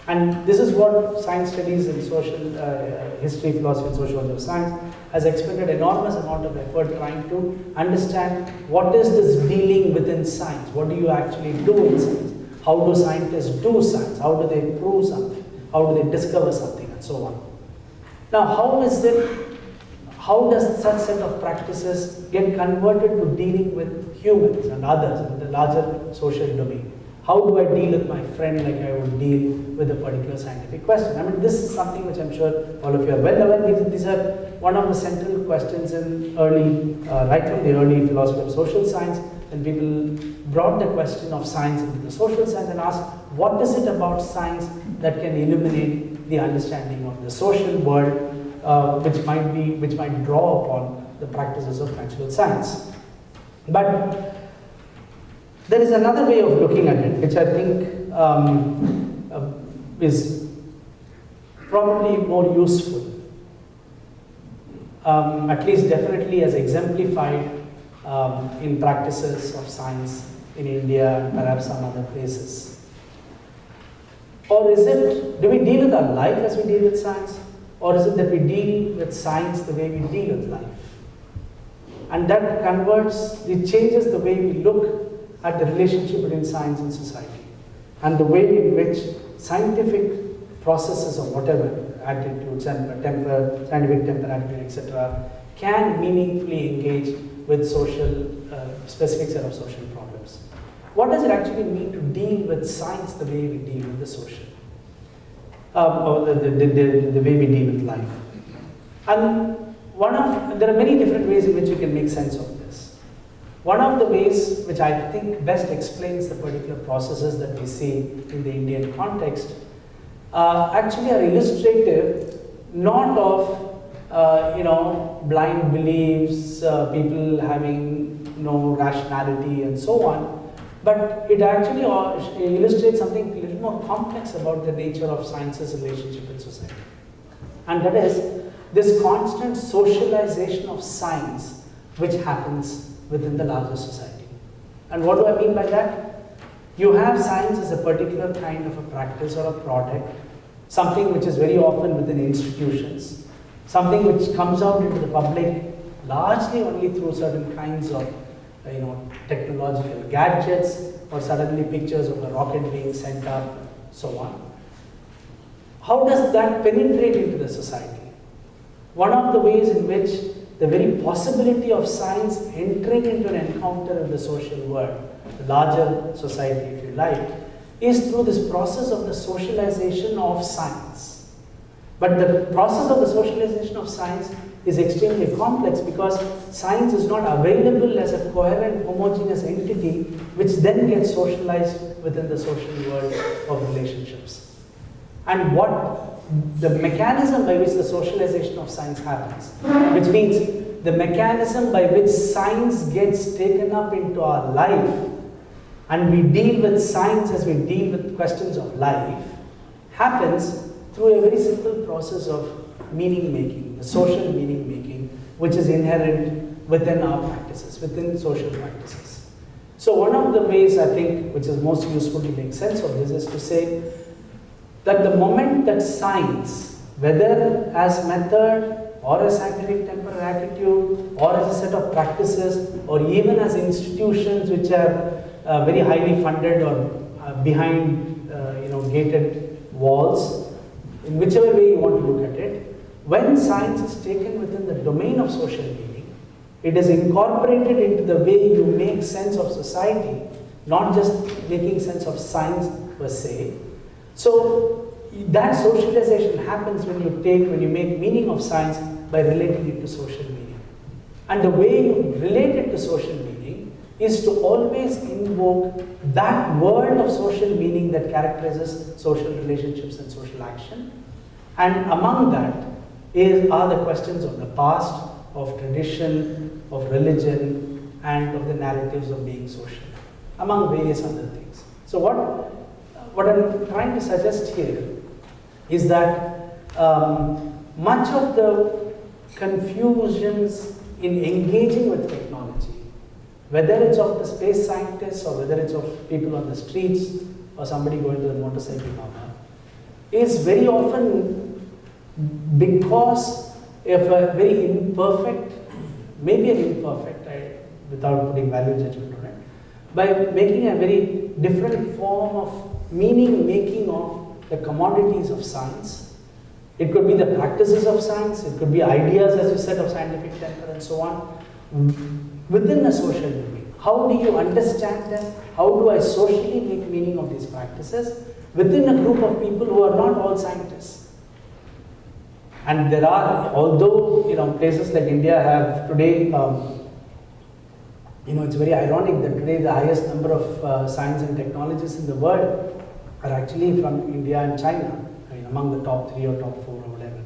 And this is what science studies and social history, philosophy, and sociology of science has expended enormous amount of effort trying to understand what is this dealing within science? What do you actually do in science? How do scientists do science? How do they prove something? How do they discover something? And so on. Now, how does such set of practices get converted to dealing with humans and others in the larger social domain? How do I deal with my friend like I would deal with a particular scientific question? I mean, this is something which I'm sure all of you are well aware. These are one of the central questions in right from the early philosophy of social science, when people brought the question of science into the social science and asked, what is it about science that can illuminate the understanding of the social world, which might draw upon the practices of natural science? But there is another way of looking at it, which I think is probably more useful, at least definitely as exemplified in practices of science in India and perhaps some other places. Or do we deal with our life as we deal with science? Or is it that we deal with science the way we deal with life? And that it changes the way we look at the relationship between science and society, and the way in which scientific processes of whatever, attitudes and scientific temper, attitude, etc., can meaningfully engage with specific set of social problems. What does it actually mean to deal with science the way we deal with the social? Or the way we deal with life? And there are many different ways in which you can make sense of this. One of the ways which I think best explains the particular processes that we see in the Indian context actually are illustrative not of blind beliefs, people having no rationality and so on, but it actually illustrates something a little more complex about the nature of science's relationship with society. And that is this constant socialization of science which happens within the larger society. And what do I mean by that? You have science as a particular kind of a practice or a product, something which is very often within institutions, something which comes out into the public largely only through certain kinds of technological gadgets, or suddenly pictures of a rocket being sent up, so on. How does that penetrate into the society? One of the ways in which the very possibility of science entering into an encounter in the social world, the larger society if you like, is through this process of the socialization of science. But the process of the socialization of science is extremely complex because science is not available as a coherent, homogeneous entity which then gets socialized within the social world of relationships. And what the mechanism by which the socialization of science happens, which means the mechanism by which science gets taken up into our life and we deal with science as we deal with questions of life, happens through a very simple process of meaning making, the social meaning making, which is inherent within our practices, within social practices. So one of the ways I think which is most useful to make sense of this is to say that the moment that science, whether as method or as scientific temper attitude or as a set of practices or even as institutions which are very highly funded or behind gated walls, in whichever way you want to look at it, when science is taken within the domain of social meaning, it is incorporated into the way you make sense of society, not just making sense of science per se. So that socialization happens when you make meaning of science by relating it to social meaning. And the way you relate it to social meaning is to always invoke that world of social meaning that characterizes social relationships and social action. And among that are the questions of the past, of tradition, of religion, and of the narratives of being social, among various other things. So what I'm trying to suggest here is that much of the confusions in engaging with technology, whether it's of the space scientists or whether it's of people on the streets or somebody going to the motorcycle park, is very often because of a very imperfect, maybe an imperfect, without putting value judgment on it, by making a very different form of meaning making of the commodities of science. It could be the practices of science, it could be ideas, as you said, of scientific temper and so on, within a social domain. How do you understand them? How do I socially make meaning of these practices within a group of people who are not all scientists? And there are, although places like India have today, it's very ironic that today the highest number of science and technologists in the world are actually from India and China, among the top 3 or top 4 or whatever.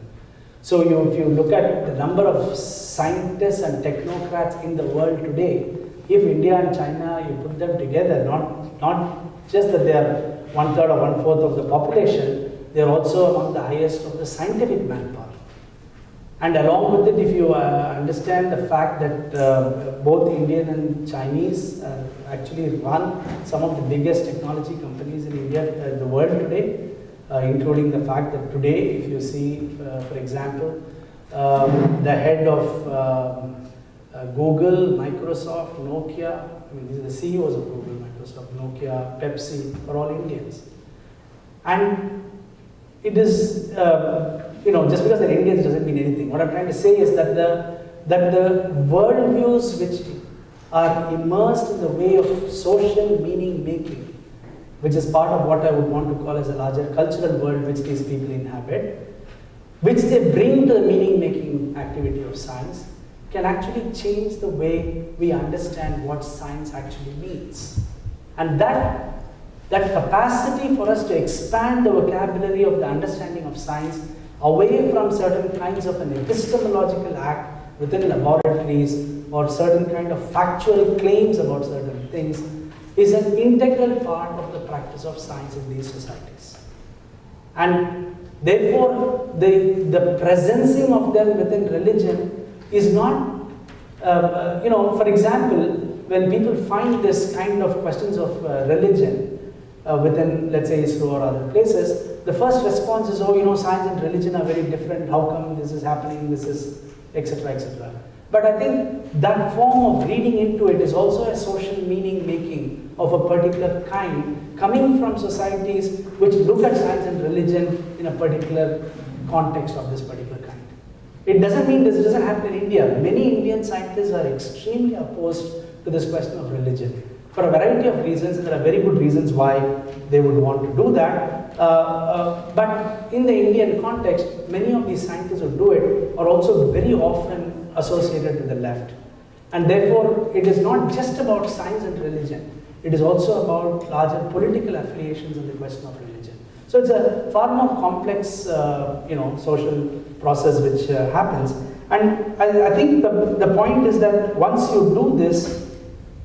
So if you look at the number of scientists and technocrats in the world today, if India and China, you put them together, not just that they are 1/3 or 1/4 of the population, they are also among the highest of the scientific manpower. And along with it, if you understand the fact that both Indian and Chinese actually run some of the biggest technology companies in India, the world today, including the fact that today, if you see, for example, the head of Google, Microsoft, Nokia, these are the CEOs of Google, Microsoft, Nokia, Pepsi, are all Indians. And it is, just because they're Indians doesn't mean anything. What I'm trying to say is that the worldviews which are immersed in the way of social meaning making, which is part of what I would want to call as a larger cultural world which these people inhabit, which they bring to the meaning making activity of science, can actually change the way we understand what science actually means. And that capacity for us to expand the vocabulary of the understanding of science away from certain kinds of an epistemological act within laboratories or certain kind of factual claims about certain things is an integral part of the practice of science in these societies. And therefore, the presencing of them within religion is not, for example, when people find this kind of questions of religion within, let's say, ISRO or other places, the first response is, science and religion are very different, how come this is happening, this is, etc., etc. But I think that form of reading into it is also a social meaning making of a particular kind, coming from societies which look at science and religion in a particular context of this particular kind. It doesn't mean this doesn't happen in India. Many Indian scientists are extremely opposed to this question of religion for a variety of reasons, and there are very good reasons why they would want to do that. But in the Indian context, many of these scientists who do it are also very often associated with the left. And therefore, it is not just about science and religion. It is also about larger political affiliations in the question of religion. So it's a far more complex, social process which happens. And I think the point is that once you do this,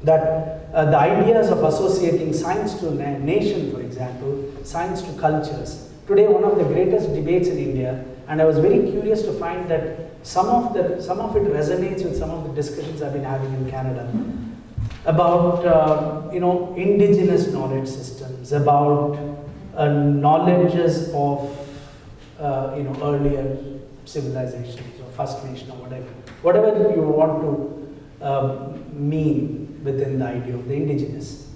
that the ideas of associating science to a nation, for example, science to cultures. Today, one of the greatest debates in India, and I was very curious to find that some of it resonates with some of the discussions I've been having in Canada about indigenous knowledge systems, about knowledges of earlier civilizations or First Nation or whatever you want to mean within the idea of the indigenous.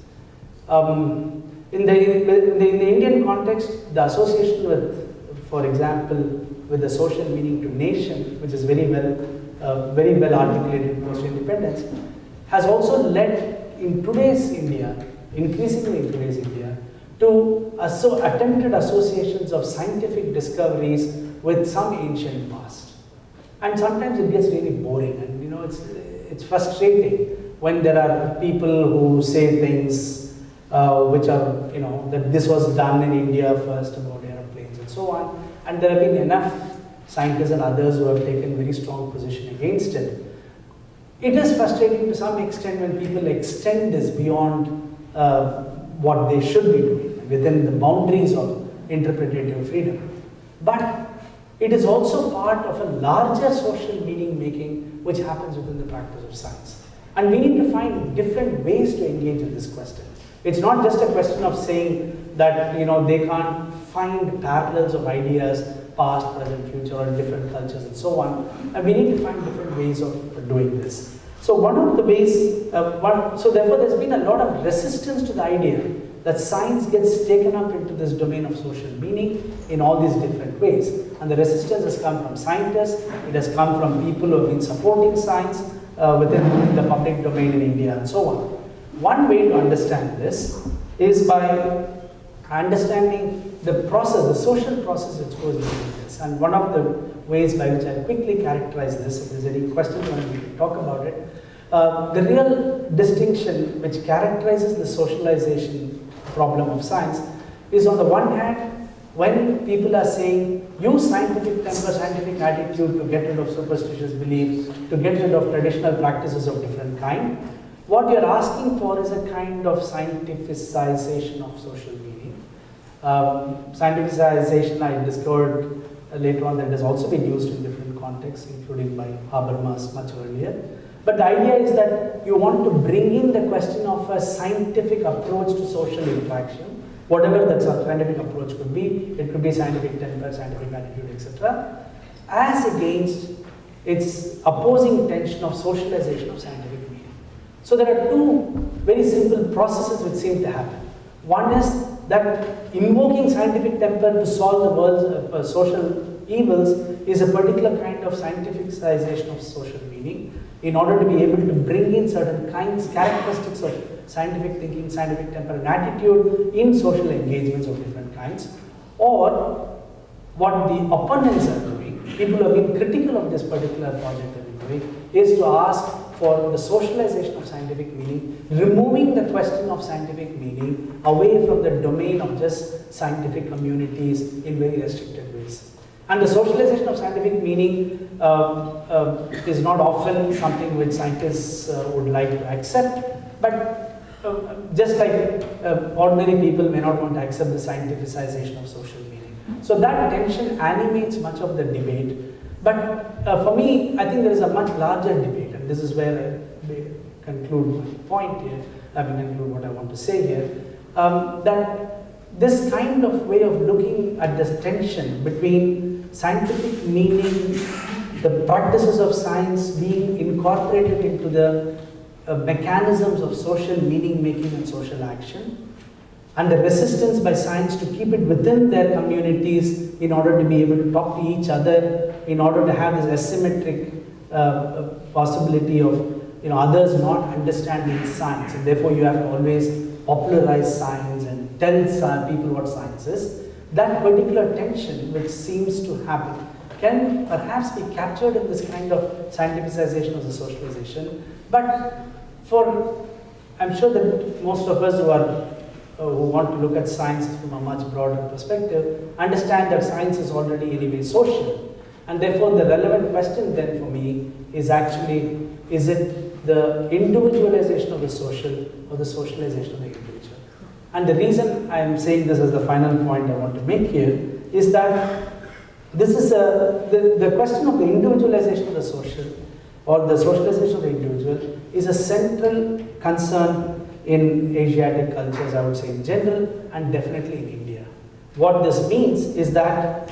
In the Indian context, the association with, for example, with the social meaning to nation, which is very well articulated post-independence, has also led in today's India, increasingly in today's India, to attempted associations of scientific discoveries with some ancient past. And sometimes it gets really boring, and it's frustrating when there are people who say things which are, that this was done in India first about aeroplanes and so on, and there have been enough scientists and others who have taken very strong position against it. It is frustrating to some extent when people extend this beyond what they should be doing within the boundaries of interpretative freedom. But it is also part of a larger social meaning making which happens within the practice of science. And we need to find different ways to engage in this question. It's not just a question of saying that they can't find parallels of ideas, past, present, future, or different cultures and so on. And we need to find different ways of doing this. So one of the ways, so therefore there's been a lot of resistance to the idea that science gets taken up into this domain of social meaning in all these different ways. And the resistance has come from scientists, it has come from people who have been supporting science within the public domain in India and so on. One way to understand this is by understanding the process, the social process which goes into this. And one of the ways by which I quickly characterize this, if there's any questions on it, we can talk about it. The real distinction which characterizes the socialization problem of science is, on the one hand, when people are saying use scientific temper, scientific attitude to get rid of superstitious beliefs, to get rid of traditional practices of different kind, what you're asking for is a kind of scientificization of social meaning. Scientificization, I discovered later on, that has also been used in different contexts, including by Habermas much earlier. But the idea is that you want to bring in the question of a scientific approach to social interaction, whatever that scientific approach could be. It could be scientific temper, scientific attitude, etc., as against its opposing tension of socialization of scientific meaning. So there are two very simple processes which seem to happen. One is that invoking scientific temper to solve the world's social evils is a particular kind of scientificization of social meaning, in order to be able to bring in certain characteristics of scientific thinking, scientific temper and attitude in social engagements of different kinds. Or what the opponents are doing, people who have been critical of this particular project that we're doing, is to ask for the socialization of scientific meaning, removing the question of scientific meaning away from the domain of just scientific communities in very restricted ways. And the socialization of scientific meaning is not often something which scientists would like to accept, but just like ordinary people may not want to accept the scientificization of social meaning. So that tension animates much of the debate. But for me, I think there is a much larger debate, and this is where I conclude my point here, conclude what I want to say here, that this kind of way of looking at this tension between scientific meaning the practices of science being incorporated into the mechanisms of social meaning making and social action, and the resistance by science to keep it within their communities in order to be able to talk to each other, in order to have this asymmetric possibility of others not understanding science, and therefore you have to always popularize science and tell people what science is. That particular tension which seems to happen can perhaps be captured in this kind of scientificization of the socialization. But I'm sure that most of us who want to look at science from a much broader perspective understand that science is already anyway social. And therefore the relevant question then for me is actually, is it the individualization of the social or the socialization of the individual? And the reason I am saying this as the final point I want to make here is that this is the question of the individualization of the social or the socialization of the individual is a central concern in Asiatic cultures, I would say in general, and definitely in India. What this means is that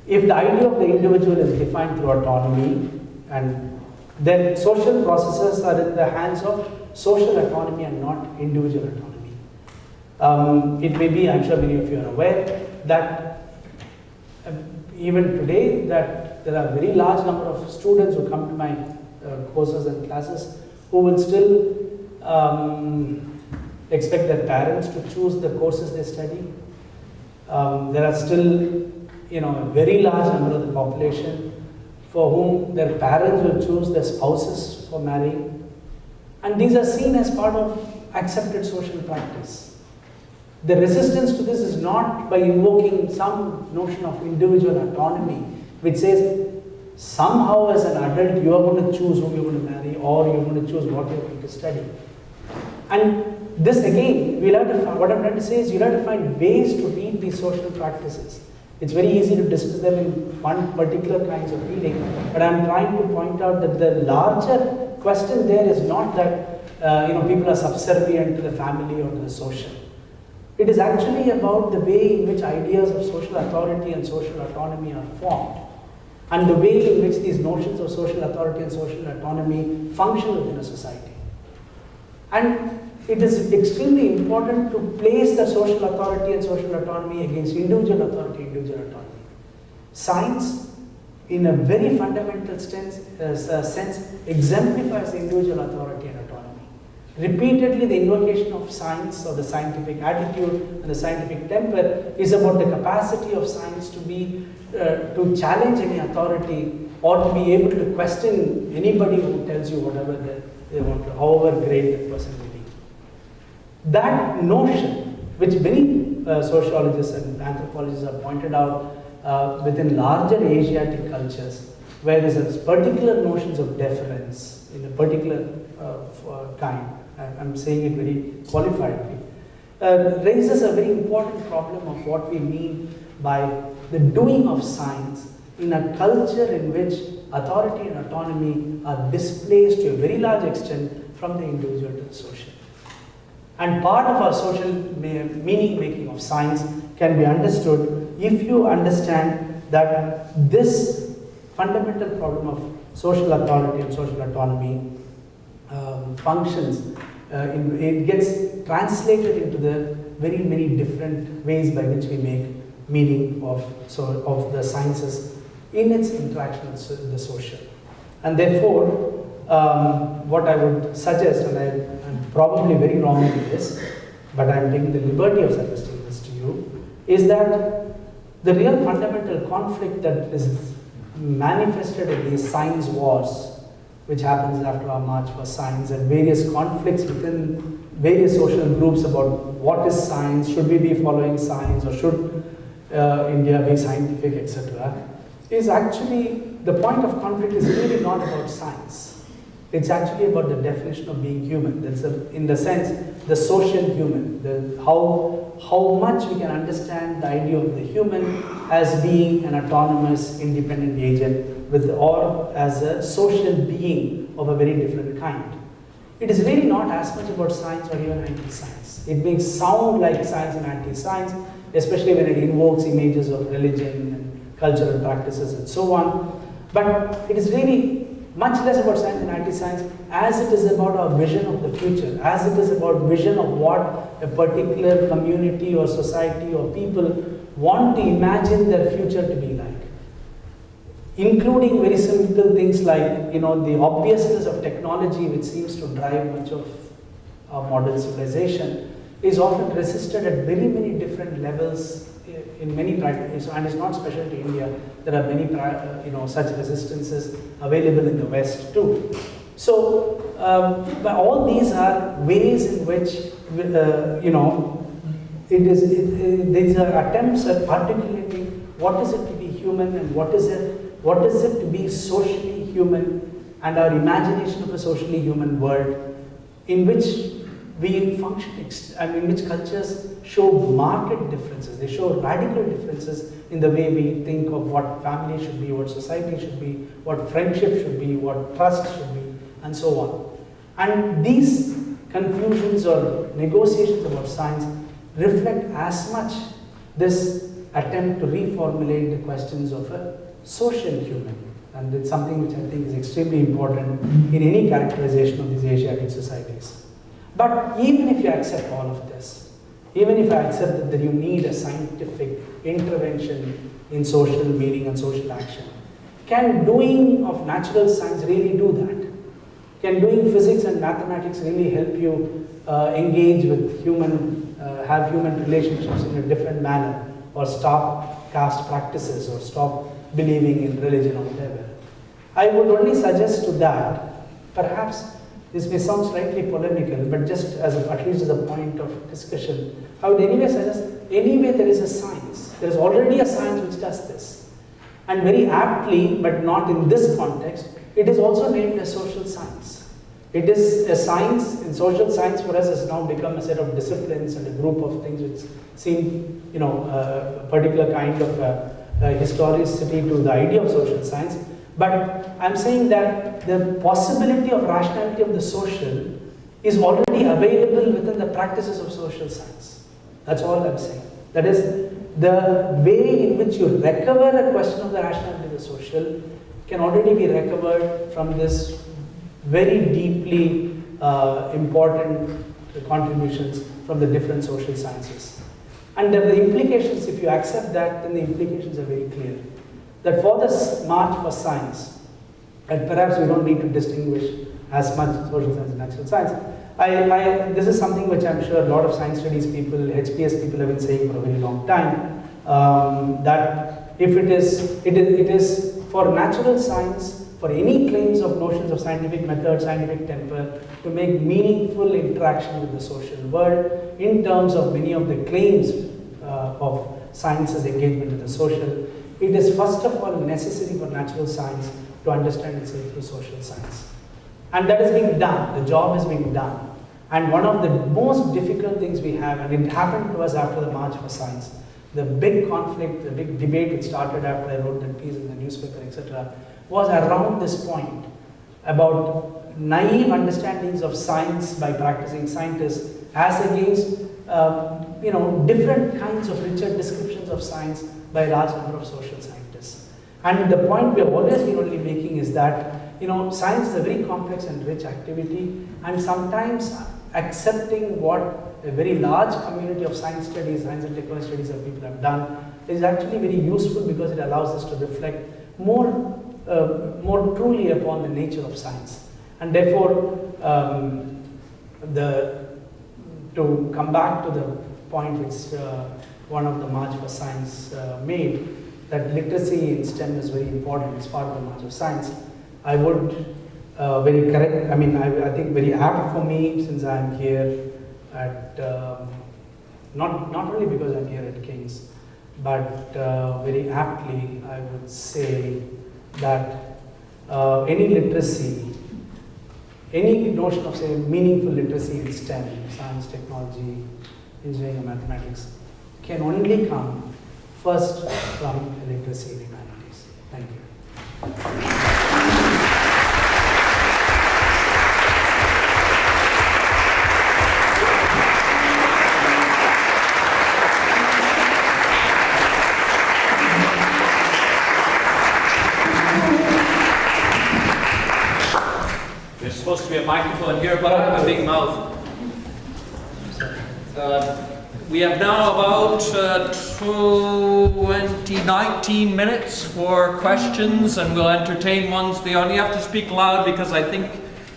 if the idea of the individual is defined through autonomy, and then social processes are in the hands of social autonomy and not individual autonomy. It may be, I'm sure many of you are aware, that even today that there are a very large number of students who come to my courses and classes who will still expect their parents to choose the courses they study. There are still a very large number of the population for whom their parents will choose their spouses for marrying. And these are seen as part of accepted social practice. The resistance to this is not by invoking some notion of individual autonomy, which says somehow as an adult you are going to choose whom you're going to marry or you're going to choose what you're going to study. And this again, we'll have to find, what I'm trying to say is you'll have to find ways to read these social practices. It's very easy to dismiss them in one particular kinds of reading, but I'm trying to point out that the larger question there is not that people are subservient to the family or to the social. It is actually about the way in which ideas of social authority and social autonomy are formed, and the way in which these notions of social authority and social autonomy function within a society. And it is extremely important to place the social authority and social autonomy against individual authority, individual autonomy. Science, in a very fundamental sense, exemplifies the individual authority and autonomy. Repeatedly, the invocation of science or the scientific attitude and the scientific temper is about the capacity of science to be to challenge any authority or to be able to question anybody who tells you whatever they want to, however great that person may be. That notion, which many sociologists and anthropologists have pointed out within larger Asiatic cultures, where there is particular notions of deference in a particular kind, I'm saying it very qualifiedly, raises a very important problem of what we mean by the doing of science in a culture in which authority and autonomy are displaced to a very large extent from the individual to the social. And part of our social meaning making of science can be understood if you understand that this fundamental problem of social authority and social autonomy functions, it gets translated into the very many different ways by which we make meaning of the sciences in its interaction with the social. And therefore, what I would suggest, and I'm probably very wrong in this, but I'm taking the liberty of suggesting this to you, is that the real fundamental conflict that is manifested in these science wars, which happens after our March for Science, and various conflicts within various social groups about what is science, should we be following science, or should India be scientific, etc., is actually, the point of conflict is really not about science. It's actually about the definition of being human. That's in the sense, the social human, how much we can understand the idea of the human as being an autonomous, independent agent, or as a social being of a very different kind. It is really not as much about science or even anti-science. It may sound like science and anti-science, especially when it invokes images of religion and cultural practices and so on. But it is really much less about science and anti-science as it is about our vision of the future, as it is about vision of what a particular community or society or people want to imagine their future to be like. Including very simple things like, the obviousness of technology, which seems to drive much of our modern civilization, is often resisted at very many different levels in many practices, and it's not special to India. There are many, such resistances available in the West too. So, but all these are ways in which, these are attempts at articulating what is it to be human and what is it to be socially human, and our imagination of a socially human world in which we function, in which cultures show marked differences. They show radical differences in the way we think of what family should be, what society should be, what friendship should be, what trust should be, and so on. And these confusions or negotiations about science reflect as much this attempt to reformulate the questions of a social human. And it's something which I think is extremely important in any characterization of these Asiatic societies. But even if you accept all of this, even if I accept that you need a scientific intervention in social meaning and social action, can doing of natural science really do that? Can doing physics and mathematics really help you engage with have human relationships in a different manner, or stop caste practices, or stop believing in religion or whatever? I would only suggest to that, perhaps this may sound slightly polemical, but just at least as a point of discussion, I would anyway suggest, anyway there is a science. There is already a science which does this. And very aptly, but not in this context, it is also named as social science. It is a science, and social science for us has now become a set of disciplines and a group of things which seem, a particular kind of historicity to the idea of social science. But I'm saying that the possibility of rationality of the social is already available within the practices of social science. That's all I'm saying. That is, the way in which you recover a question of the rationality of the social can already be recovered from this very deeply important contributions from the different social sciences. And the implications, if you accept that, then the implications are very clear. That for this march for science, and perhaps we don't need to distinguish as much social science and natural science, this is something which I'm sure a lot of science studies people, HPS people have been saying for a very long time, that if it is for natural science, for any claims of notions of scientific method, scientific temper, to make meaningful interaction with the social world in terms of many of the claims of science's engagement with the social, it is first of all necessary for natural science to understand itself through social science. And that is being done, the job is being done. And one of the most difficult things we have, and it happened to us after the March for Science, the big conflict, the big debate which started after I wrote that piece in the newspaper, etc., was around this point about naive understandings of science by practicing scientists as against different kinds of richer descriptions of science by a large number of social scientists. And the point we have always been only making is that science is a very complex and rich activity, and sometimes accepting what a very large community of science studies, science and technology studies that people have done is actually very useful because it allows us to reflect more truly upon the nature of science. And therefore, to come back to the point which one of the March for Science made, that literacy in STEM is very important, it's part of the March of Science. I would I think very apt for me, since I'm here at, not only because I'm here at King's, but very aptly I would say that any literacy, any notion of say meaningful literacy in STEM, science, technology, engineering and mathematics, can only come first from literacy in humanities. Thank you. microphone here, but I have a big mouth. We have now about 19 minutes for questions, and we'll entertain ones. They only have to speak loud because I think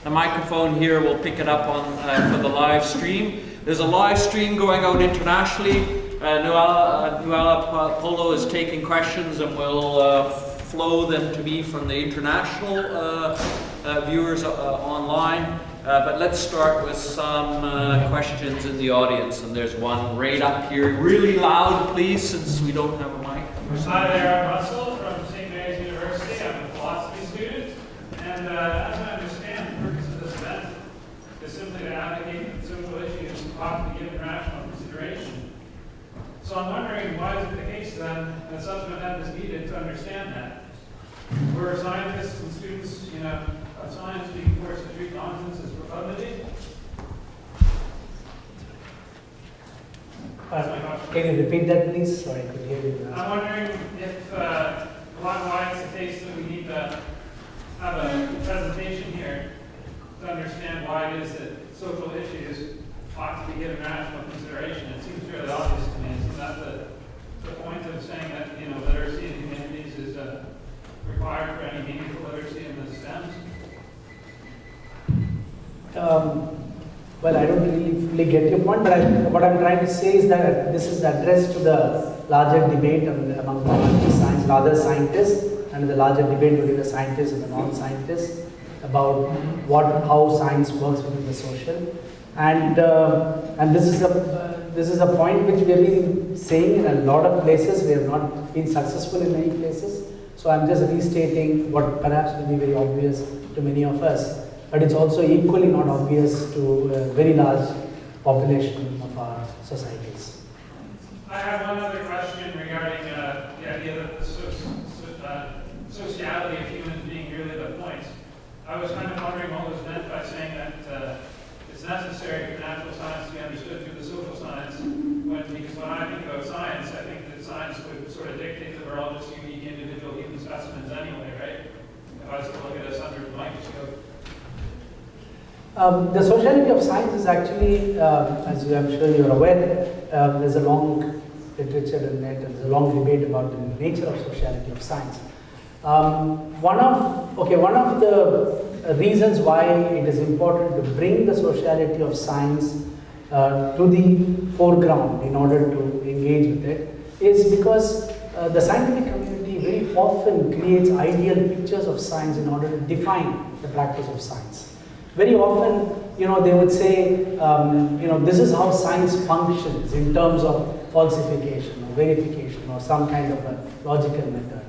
the microphone here will pick it up on for the live stream. There's a live stream going out internationally. Nuala Polo is taking questions and will flow them to me from the international viewers online. But let's start with some questions in the audience. And there's one right up here. Really loud, please, since we don't have a mic. Hi there, I'm Russell from St. Mary's University. I'm a philosophy student. And as I understand, the purpose of this event is simply to advocate that social issues ought to be given rational consideration. So I'm wondering, why is it the case then that such an event is needed to understand that? Were scientists and students, of science being forced to treat nonsense as profundity? That's my question. Can you repeat that, please? Sorry, I could hear you. I'm wondering if why it's the case that we need to have a presentation here to understand why it is that social issues ought to be given rational consideration. It seems fairly obvious to me. Isn't that the point of saying that literacy in humanities is required for any meaningful literacy in the STEMs? Well, I don't really fully get your point, but what I'm trying to say is that this is addressed to the larger debate among the other scientists, and the larger debate between the scientists and the non-scientists about how science works within the social. And this is a point which we have been saying in a lot of places. We have not been successful in many places. So I'm just restating what perhaps will be very obvious to many of us. But it's also equally not obvious to a very large population of our societies. I have one other question regarding the idea that the sociality of humans being really the point. I was kind of wondering what was meant by saying that it's necessary for natural science to be understood through the social science, because when I think about science, I think that science would sort of dictate that we're all just unique individual human specimens anyway, right? If I was to look at us under the microscope. The sociality of science is actually, as I'm sure you're aware, there's a long literature in it, and there's a long debate about the nature of sociality of science. One of the reasons why it is important to bring the sociality of science to the foreground in order to engage with it is because the scientific community very often creates ideal pictures of science in order to define the practice of science. Very often, they would say, this is how science functions in terms of falsification or verification or some kind of a logical method.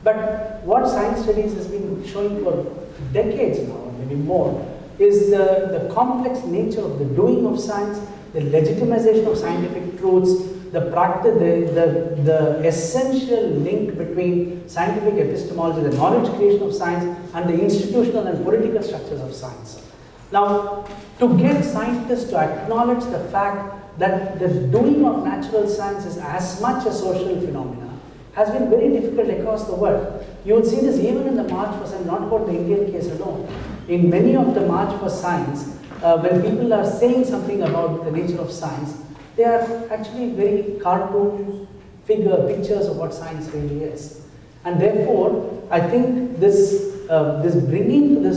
But what science studies has been showing for decades now, maybe more, is the complex nature of the doing of science, the legitimization of scientific truths, the essential link between scientific epistemology, the knowledge creation of science, and the institutional and political structures of science. Now, to get scientists to acknowledge the fact that the doing of natural science is as much a social phenomena has been very difficult across the world. You would see this even in the March for Science, not about the Indian case alone. In many of the March for Science, when people are saying something about the nature of science, they are actually very cartoon pictures of what science really is. And therefore, I think this bringing to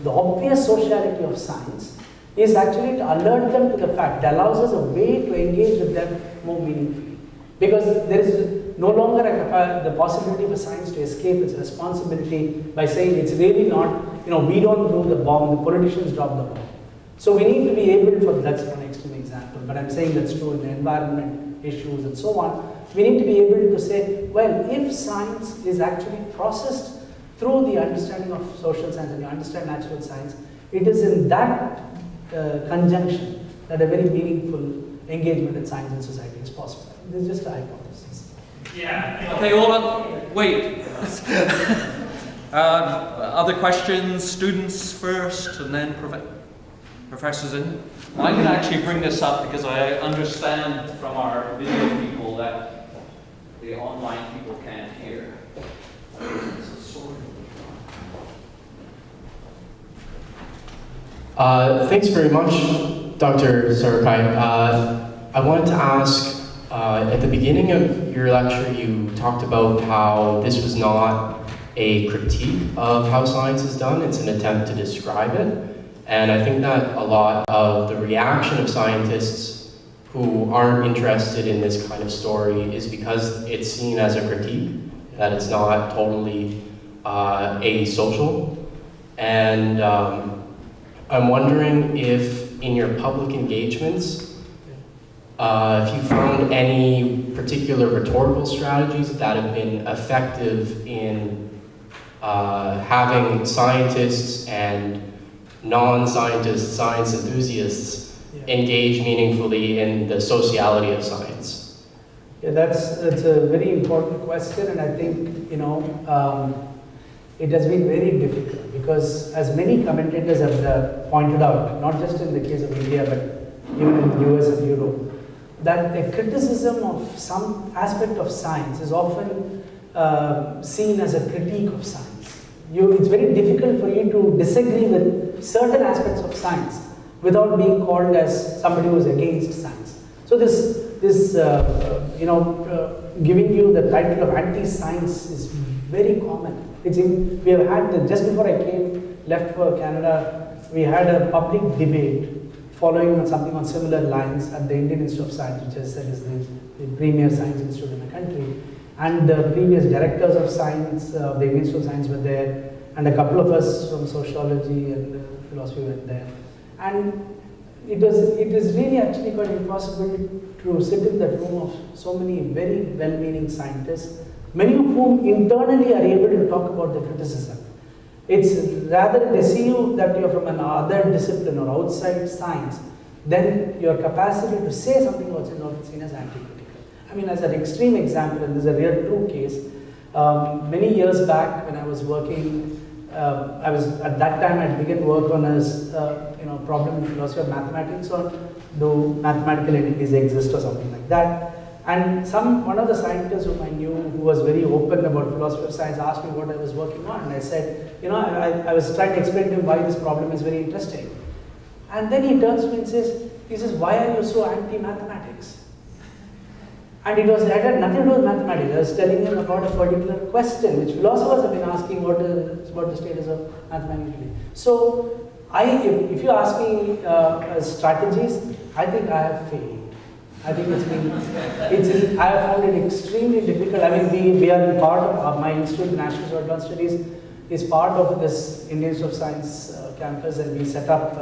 the obvious sociality of science is actually to alert them to the fact, that allows us a way to engage with them more meaningfully. Because there is no longer the possibility for science to escape its responsibility by saying it's really not, we don't do the bomb, the politicians drop the bomb. So we need to be able, that's an extreme example, but I'm saying that's true in the environment issues and so on. We need to be able to say, well, if science is actually processed through the understanding of social science and you understand natural science, it is in that conjunction that a very meaningful engagement in science and society is possible. This is just a hypothesis. Yeah. Okay, hold on. Wait. Other questions? Students first, and then professors in. I can actually bring this up because I understand from our video people that the online people can't hear. Thanks very much, Dr. Sarakai. I wanted to ask, at the beginning of your lecture, you talked about how this was not a critique of how science is done, it's an attempt to describe it. And I think that a lot of the reaction of scientists who aren't interested in this kind of story is because it's seen as a critique, that it's not totally asocial. And I'm wondering if in your public engagements, if you found any particular rhetorical strategies that have been effective in having scientists and non-scientists, science enthusiasts, engage meaningfully in the sociality of science? Yeah, that's a very important question, and I think, it has been very difficult because, as many commentators have pointed out, not just in the case of India, but even in the US and Europe, that a criticism of some aspect of science is often seen as a critique of science. It's very difficult for you to disagree with certain aspects of science without being called as somebody who is against science. So giving you the title of anti-science is very common. We have had, just before I left for Canada, we had a public debate following on something on similar lines at the Indian Institute of Science, which is the premier science institute in the country. And the previous directors of science, the Indian Institute of Science were there, and a couple of us from sociology and philosophy were there. And it is really actually quite impossible to sit in that room of so many very well-meaning scientists, many of whom internally are able to talk about the criticism. It's rather they see you that you're from another discipline or outside science, then your capacity to say something about it is not seen as anti-critical. I mean, as an extreme example, and this is a real true case, many years back when I was working, at that time I began work on a problem in philosophy of mathematics, or do mathematical entities exist or something like that. And one of the scientists whom I knew, who was very open about philosophy of science, asked me what I was working on. And I said, I was trying to explain to him why this problem is very interesting. And then he turns to me and says, why are you so anti-mathematics? And it had nothing to do with mathematics. I was telling him about a particular question, which philosophers have been asking, what is the status of mathematics today. So, if you ask me strategies, I think I have failed. I think I have found it extremely difficult. I mean, we are part of my institute, National Institute of Advanced Studies, is part of this Indian Institute of Science campus, and we set up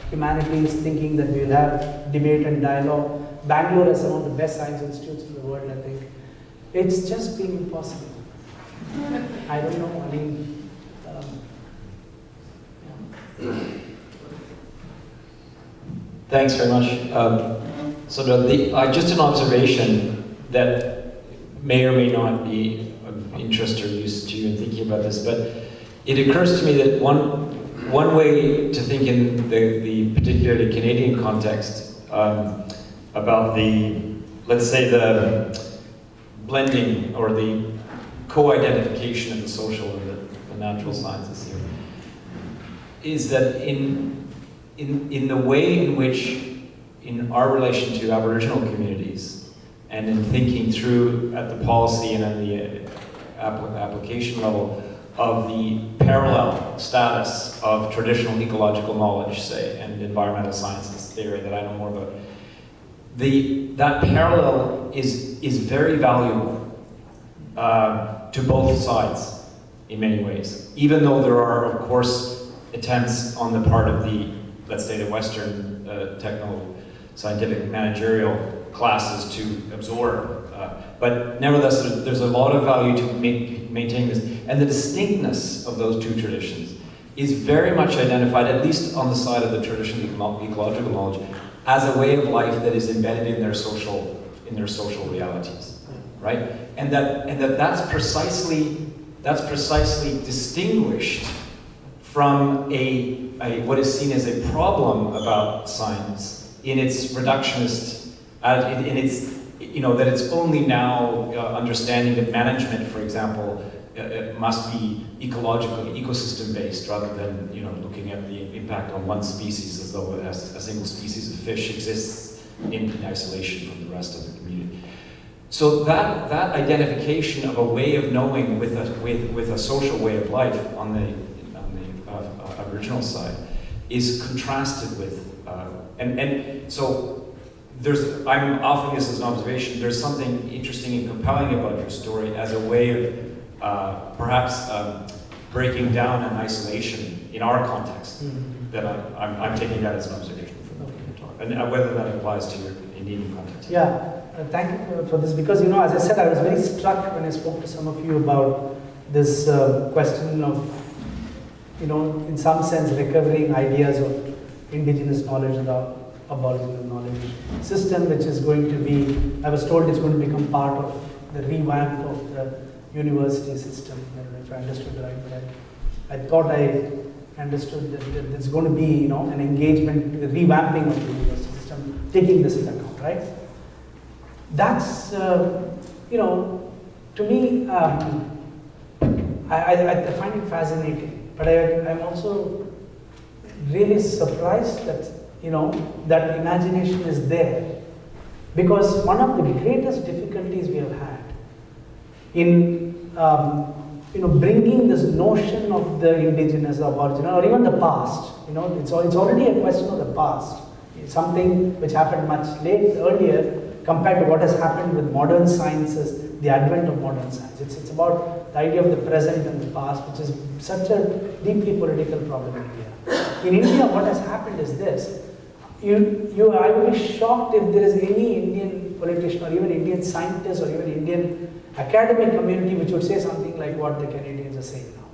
humanities thinking that we will have debate and dialogue. Bangalore has some of the best science institutes in the world, I think. It's just been impossible. I don't know, I mean, Thanks very much. Just an observation that may or may not be of interest or use to you in thinking about this, but it occurs to me that one way to think in the particularly Canadian context about let's say the blending or the co-identification of the social and the natural sciences here, is that in the way in which, in our relation to Aboriginal communities, and in thinking through at the policy and at the application level of the parallel status of traditional ecological knowledge, say, and environmental sciences theory that I know more about, that parallel is very valuable to both sides in many ways, even though there are, of course, attempts on the part of let's say the Western techno-scientific managerial classes to absorb. But nevertheless, there's a lot of value to maintaining this. And the distinctness of those two traditions is very much identified, at least on the side of the traditional ecological knowledge, as a way of life that is embedded in their social realities, right? And that's precisely distinguished from what is seen as a problem about science in its reductionist, in its, that it's only now understanding that management, for example, must be ecological, ecosystem-based, rather than looking at the impact on one species as though a single species of fish exists in isolation from the rest of the community. So that identification of a way of knowing with a social way of life on the Aboriginal side is contrasted with, and so I'm offering this as an observation. There's something interesting and compelling about your story as a way of perhaps breaking down an isolation in our context. That I'm taking that as an observation from the talk, and whether that applies to your Indian context. Yeah, thank you for this, because as I said, I was very struck when I spoke to some of you about this question of, in some sense, recovering ideas of indigenous knowledge and the Aboriginal knowledge system, which is going to be, I was told it's going to become part of the revamp of the university system. I don't know if I understood right, but I thought I understood that there's going to be, an engagement, the revamping of the university system, taking this into account, right? That's, to me, I find it fascinating, but I'm also really surprised that, that imagination is there. Because one of the greatest difficulties we have had in, bringing this notion of the indigenous, Aboriginal, or even the past, it's already a question of the past. It's something which happened much earlier compared to what has happened with modern sciences, the advent of modern science. It's about the idea of the present and the past, which is such a deeply political problem in India. In India, what has happened is this. I would be shocked if there is any Indian politician or even Indian scientist or even Indian academic community which would say something like what the Canadians are saying now.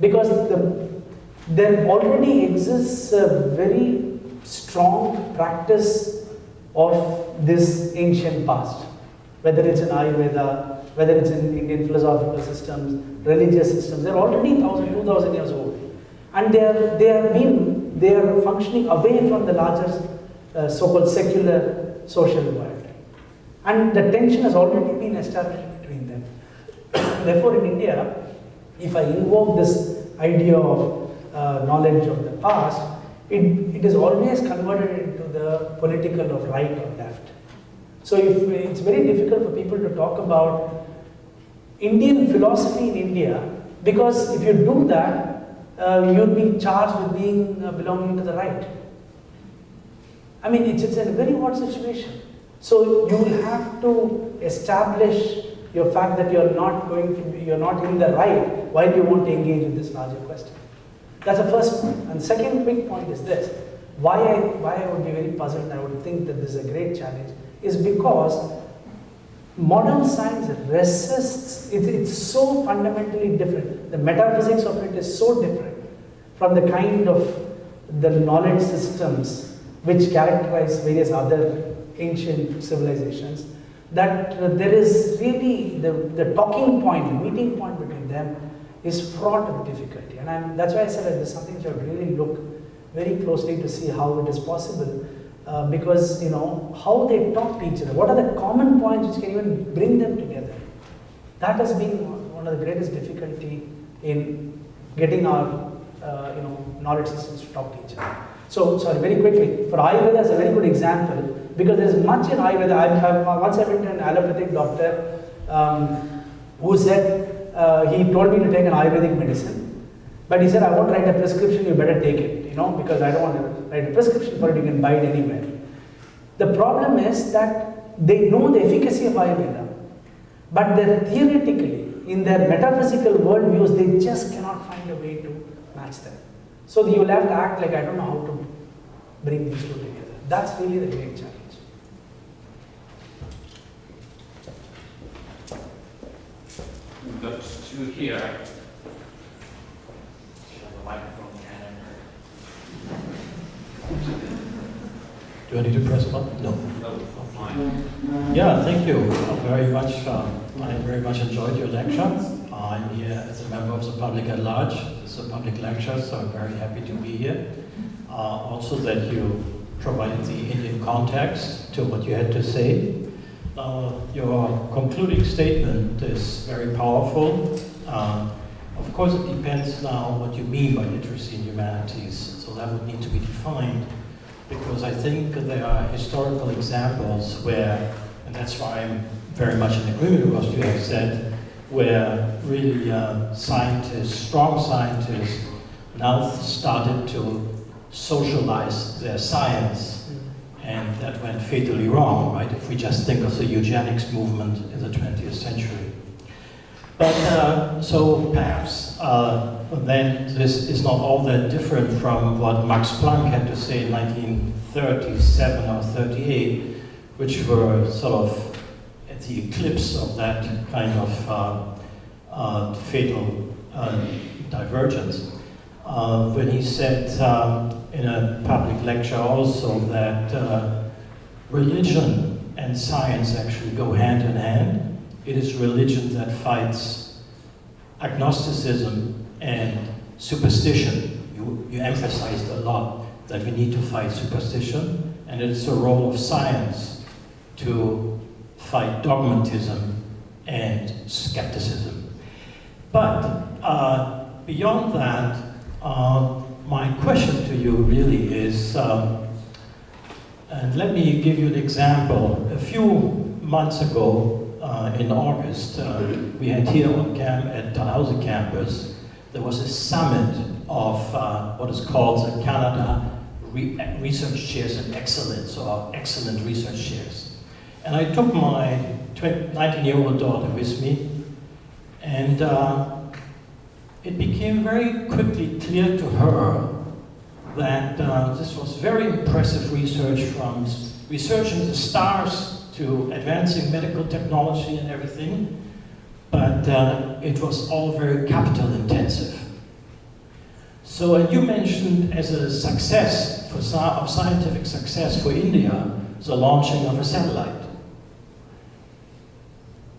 Because there already exists a very strong practice of this ancient past, whether it's in Ayurveda, whether it's in Indian philosophical systems, religious systems. They're already 1,000, 2,000 years old, and they are functioning away from the larger so-called secular social world, and the tension has already been established between them. Therefore, in India, if I invoke this idea of knowledge of the past, it is always converted into the political of right or left. So it's very difficult for people to talk about Indian philosophy in India, because if you do that, you'll be charged with being belonging to the right. I mean, it's a very odd situation. So you will have to establish your fact that you're not in the right while you want to engage in this larger question. That's the first point. And second quick point is this. Why I would be very puzzled and I would think that this is a great challenge is because modern science resists, it's so fundamentally different. The metaphysics of it is so different from the kind of the knowledge systems which characterize various other ancient civilizations, that there is really the talking point, the meeting point between them is fraught with difficulty. And that's why I said that there's something you should really look very closely to see how it is possible. Because how they talk to each other, what are the common points which can even bring them together? That has been one of the greatest difficulty in getting our knowledge systems to talk to each other. So, sorry, very quickly, for Ayurveda is a very good example, because there is much in Ayurveda. Once I went to an allopathic doctor who said, he told me to take an Ayurvedic medicine, but he said, I won't write a prescription, you better take it, because I don't want to write a prescription for it, you can buy it anywhere. The problem is that they know the efficacy of Ayurveda, but they're theoretically, in their metaphysical worldviews, they just cannot find a way to match them. So you'll have to act like I don't know how to bring these two together. That's really the great challenge. We've got two here. Shall the microphone Do I need to press a button? No. No, fine. Yeah, thank you very much. I very much enjoyed your lecture. I'm here as a member of the public at large. It's a public lecture, so I'm very happy to be here. Also that you provided the Indian context to what you had to say. Your concluding statement is very powerful. Of course, it depends now what you mean by literacy in humanities, so that would need to be defined, because I think there are historical examples where, and that's why I'm very much in agreement with what you have said, where really scientists, strong scientists, now started to socialize their science, and that went fatally wrong, right? If we just think of the eugenics movement in the 20th century. But so perhaps then this is not all that different from what Max Planck had to say in 1937 or 38, which were sort of at the eclipse of that kind of fatal divergence. When he said in a public lecture also that religion and science actually go hand in hand. It is religion that fights agnosticism and superstition. You emphasized a lot that we need to fight superstition, and it's the role of science to fight dogmatism and skepticism. But beyond that, my question to you really is, and let me give you an example. A few months ago, in August, we had here at Dalhousie campus, there was a summit of what is called the Canada Research Chairs in Excellence, or Excellent Research Chairs. And I took my 19-year-old daughter with me, and it became very quickly clear to her that this was very impressive research, from researching the stars to advancing medical technology and everything, but it was all very capital intensive. So, and you mentioned as a success of scientific success for India, the launching of a satellite.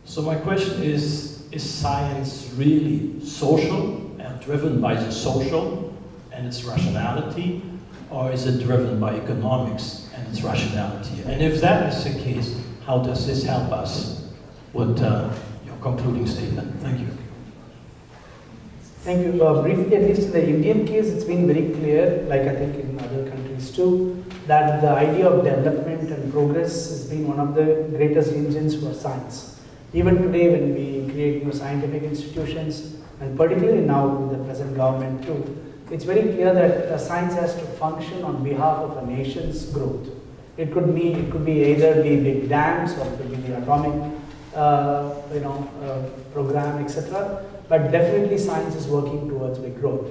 So my question is science really social and driven by the social and its rationality, or is it driven by economics and its rationality? And if that is the case, how does this help us with your concluding statement? Thank you. Thank you. Briefly, at least in the Indian case, it's been very clear, like I think in other countries too, that the idea of development and progress has been one of the greatest engines for science. Even today, when we create new scientific institutions, and particularly now with the present government too, it's very clear that science has to function on behalf of a nation's growth. It could be either the big dams, or it could be the atomic program, etc. But definitely science is working towards big growth.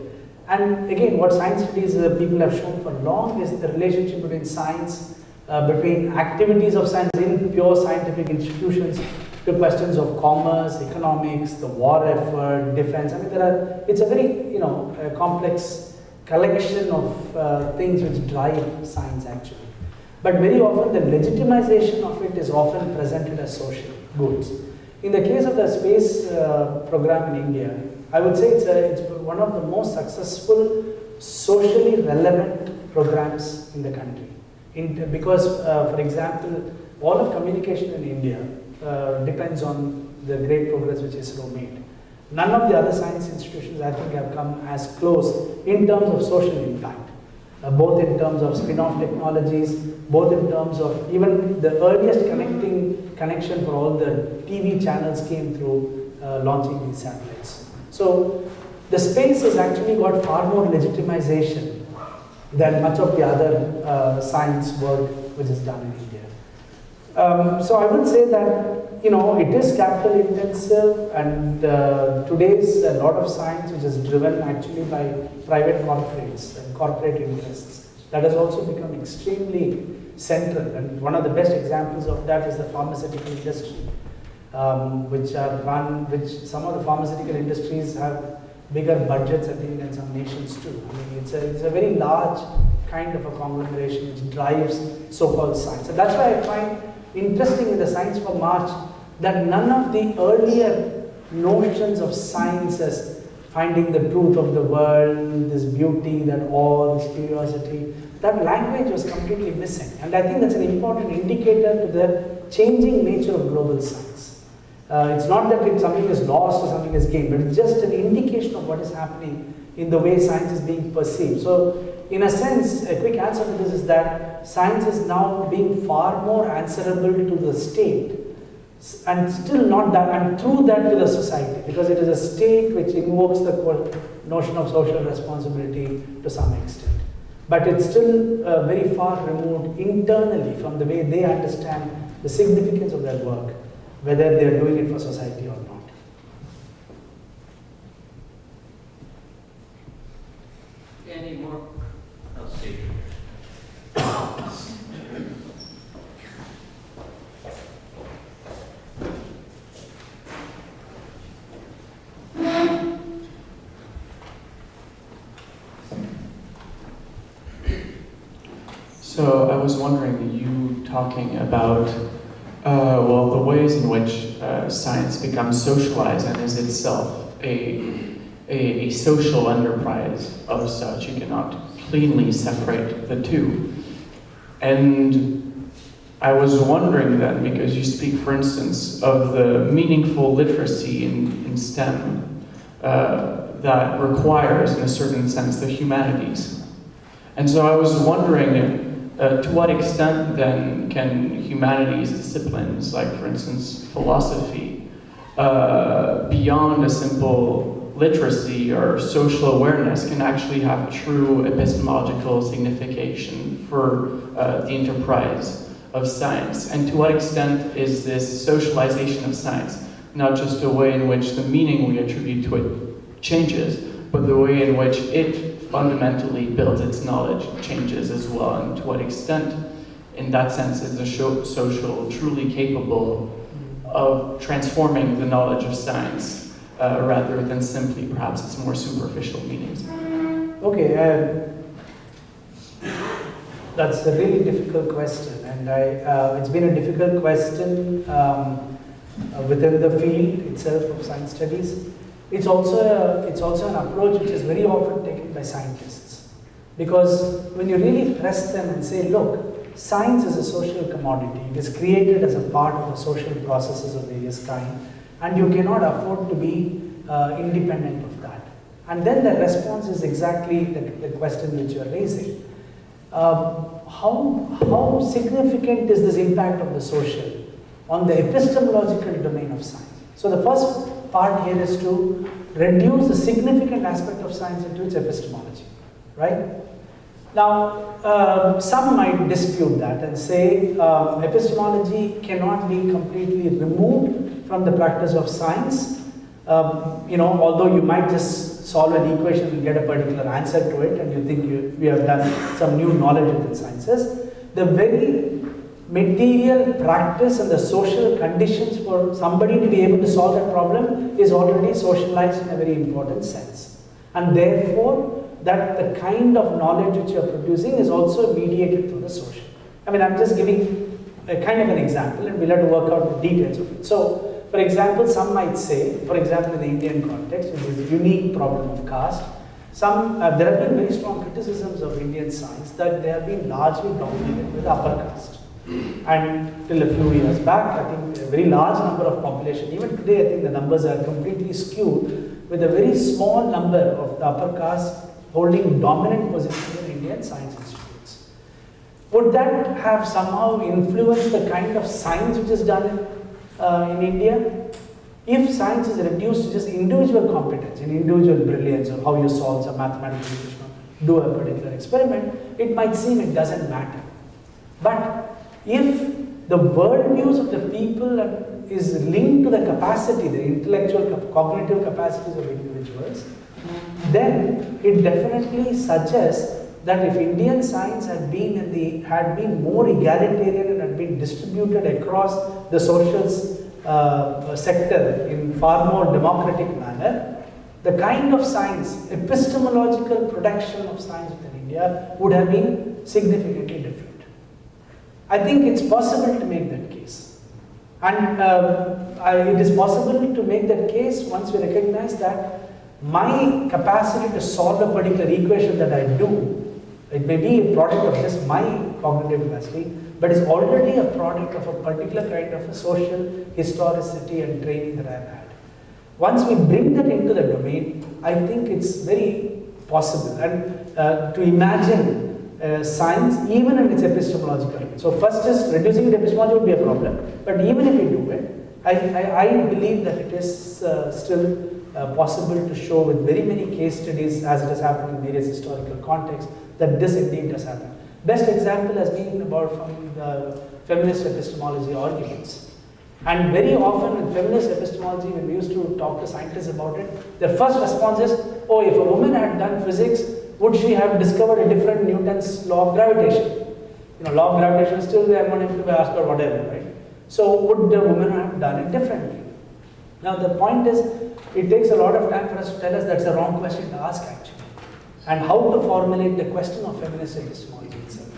And again, what science studies people have shown for long is the relationship between science, between activities of science in pure scientific institutions, to questions of commerce, economics, the war effort, defense. I mean, it's a very complex collection of things which drive science actually. But very often the legitimization of it is often presented as social goods. In the case of the space program in India, I would say it's one of the most successful, socially relevant programs in the country. Because, for example, all of communication in India depends on the great progress which ISRO made. None of the other science institutions, I think, have come as close in terms of social impact. Both in terms of spin-off technologies, both in terms of even the earliest connection for all the TV channels came through launching these satellites. So the space has actually got far more legitimization than much of the other science work which is done in India. So I would say that it is capital intensive, and today's a lot of science which is driven actually by private corporates and corporate interests. That has also become extremely central, and one of the best examples of that is the pharmaceutical industry, which some of the pharmaceutical industries have bigger budgets, I think, than some nations too. I mean, it's a very large kind of a conglomeration which drives so-called science. And that's why I find interesting in the Science for March that none of the earlier notions of science as finding the truth of the world, this beauty, that awe, this curiosity, that language was completely missing. And I think that's an important indicator to the changing nature of global science. It's not that something is lost or something is gained, but it's just an indication of what is happening in the way science is being perceived. So, in a sense, a quick answer to this is that science is now being far more answerable to the state, and still not that, and through that to the society, because it is a state which invokes the notion of social responsibility to some extent. But it's still very far removed internally from the way they understand the significance of their work, whether they are doing it for society or not. Any more? I'll see. So I was wondering, you talking about, well, the ways in which science becomes socialized and is itself a social enterprise of such. You cannot cleanly separate the two. And I was wondering then, because you speak, for instance, of the meaningful literacy in STEM that requires, in a certain sense, the humanities. And so I was wondering, to what extent then can humanities disciplines, like for instance philosophy, beyond a simple literacy or social awareness, can actually have true epistemological signification for the enterprise of science? And to what extent is this socialization of science not just a way in which the meaning we attribute to it changes, but the way in which it fundamentally builds its knowledge changes as well, and to what extent, in that sense, is the social truly capable of transforming the knowledge of science rather than simply perhaps its more superficial meanings? Okay, that's a really difficult question, and it's been a difficult question within the field itself of science studies. It's also an approach which is very often taken by scientists, because when you really press them and say, look, science is a social commodity, it is created as a part of the social processes of various kinds, and you cannot afford to be independent of that. And then the response is exactly the question which you are raising. How significant is this impact of the social on the epistemological domain of science? So the first part here is to reduce the significant aspect of science into its epistemology, right? Now, some might dispute that and say epistemology cannot be completely removed from the practice of science. Although you might just solve an equation and get a particular answer to it, and you think we have done some new knowledge within sciences, the very material practice and the social conditions for somebody to be able to solve that problem is already socialized in a very important sense. And therefore, that the kind of knowledge which you are producing is also mediated through the social. I mean, I'm just giving a kind of an example, and we'll have to work out the details of it. So, for example, some might say, for example, in the Indian context, which is a unique problem of caste, there have been very strong criticisms of Indian science that they have been largely dominated with the upper caste. And till a few years back, I think a very large number of population, even today I think the numbers are completely skewed, with a very small number of the upper caste holding dominant positions in Indian science institutes. Would that have somehow influenced the kind of science which is done in India? If science is reduced to just individual competence, in individual brilliance, or how you solve some mathematical equation, or do a particular experiment, it might seem it doesn't matter. But if the worldviews of the people is linked to the capacity, the intellectual, cognitive capacities of individuals, then it definitely suggests that if Indian science had been more egalitarian and had been distributed across the social sector in far more democratic manner, the kind of science, epistemological production of science within India would have been significantly different. I think it's possible to make that case. And it is possible to make that case once we recognize that my capacity to solve a particular equation that I do, it may be a product of just my cognitive capacity, but is already a product of a particular kind of a social historicity and training that I've had. Once we bring that into the domain, I think it's very possible and to imagine science even in its epistemological domain. So first is reducing it epistemology would be a problem, but even if we do it, I believe that it is still possible to show with very many case studies as it has happened in various historical contexts that this indeed does happen. Best example has been about from the feminist epistemology arguments. And very often in feminist epistemology, when we used to talk to scientists about it, their first response is, oh, if a woman had done physics, would she have discovered a different Newton's law of gravitation? You know, law of gravitation is still there, I'm not able to ask her whatever, right? So would the woman have done it differently? Now the point is, it takes a lot of time for us to tell us that's a wrong question to ask actually. And how to formulate the question of feminist epistemology itself.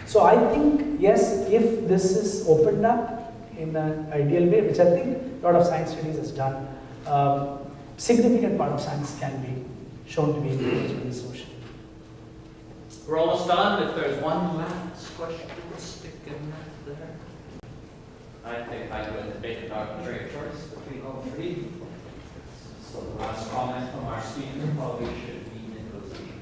So I think, yes, if this is opened up in an ideal way, which I think a lot of science studies has done, significant part of science can be shown to be influenced by the social. We're almost done. If there's one last question, stick in there. I think I would debate it out very first between all three. So the last comment from our speaker probably should be negotiation.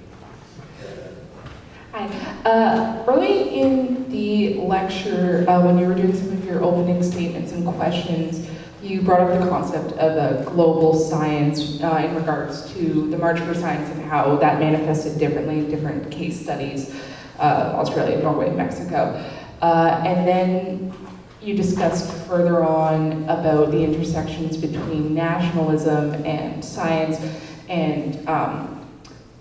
Hi. Early in the lecture, when you were doing some of your opening statements and questions, you brought up the concept of a global science in regards to the March for Science and how that manifested differently in different case studies, Australia, Norway, Mexico. And then you discussed further on about the intersections between nationalism and science and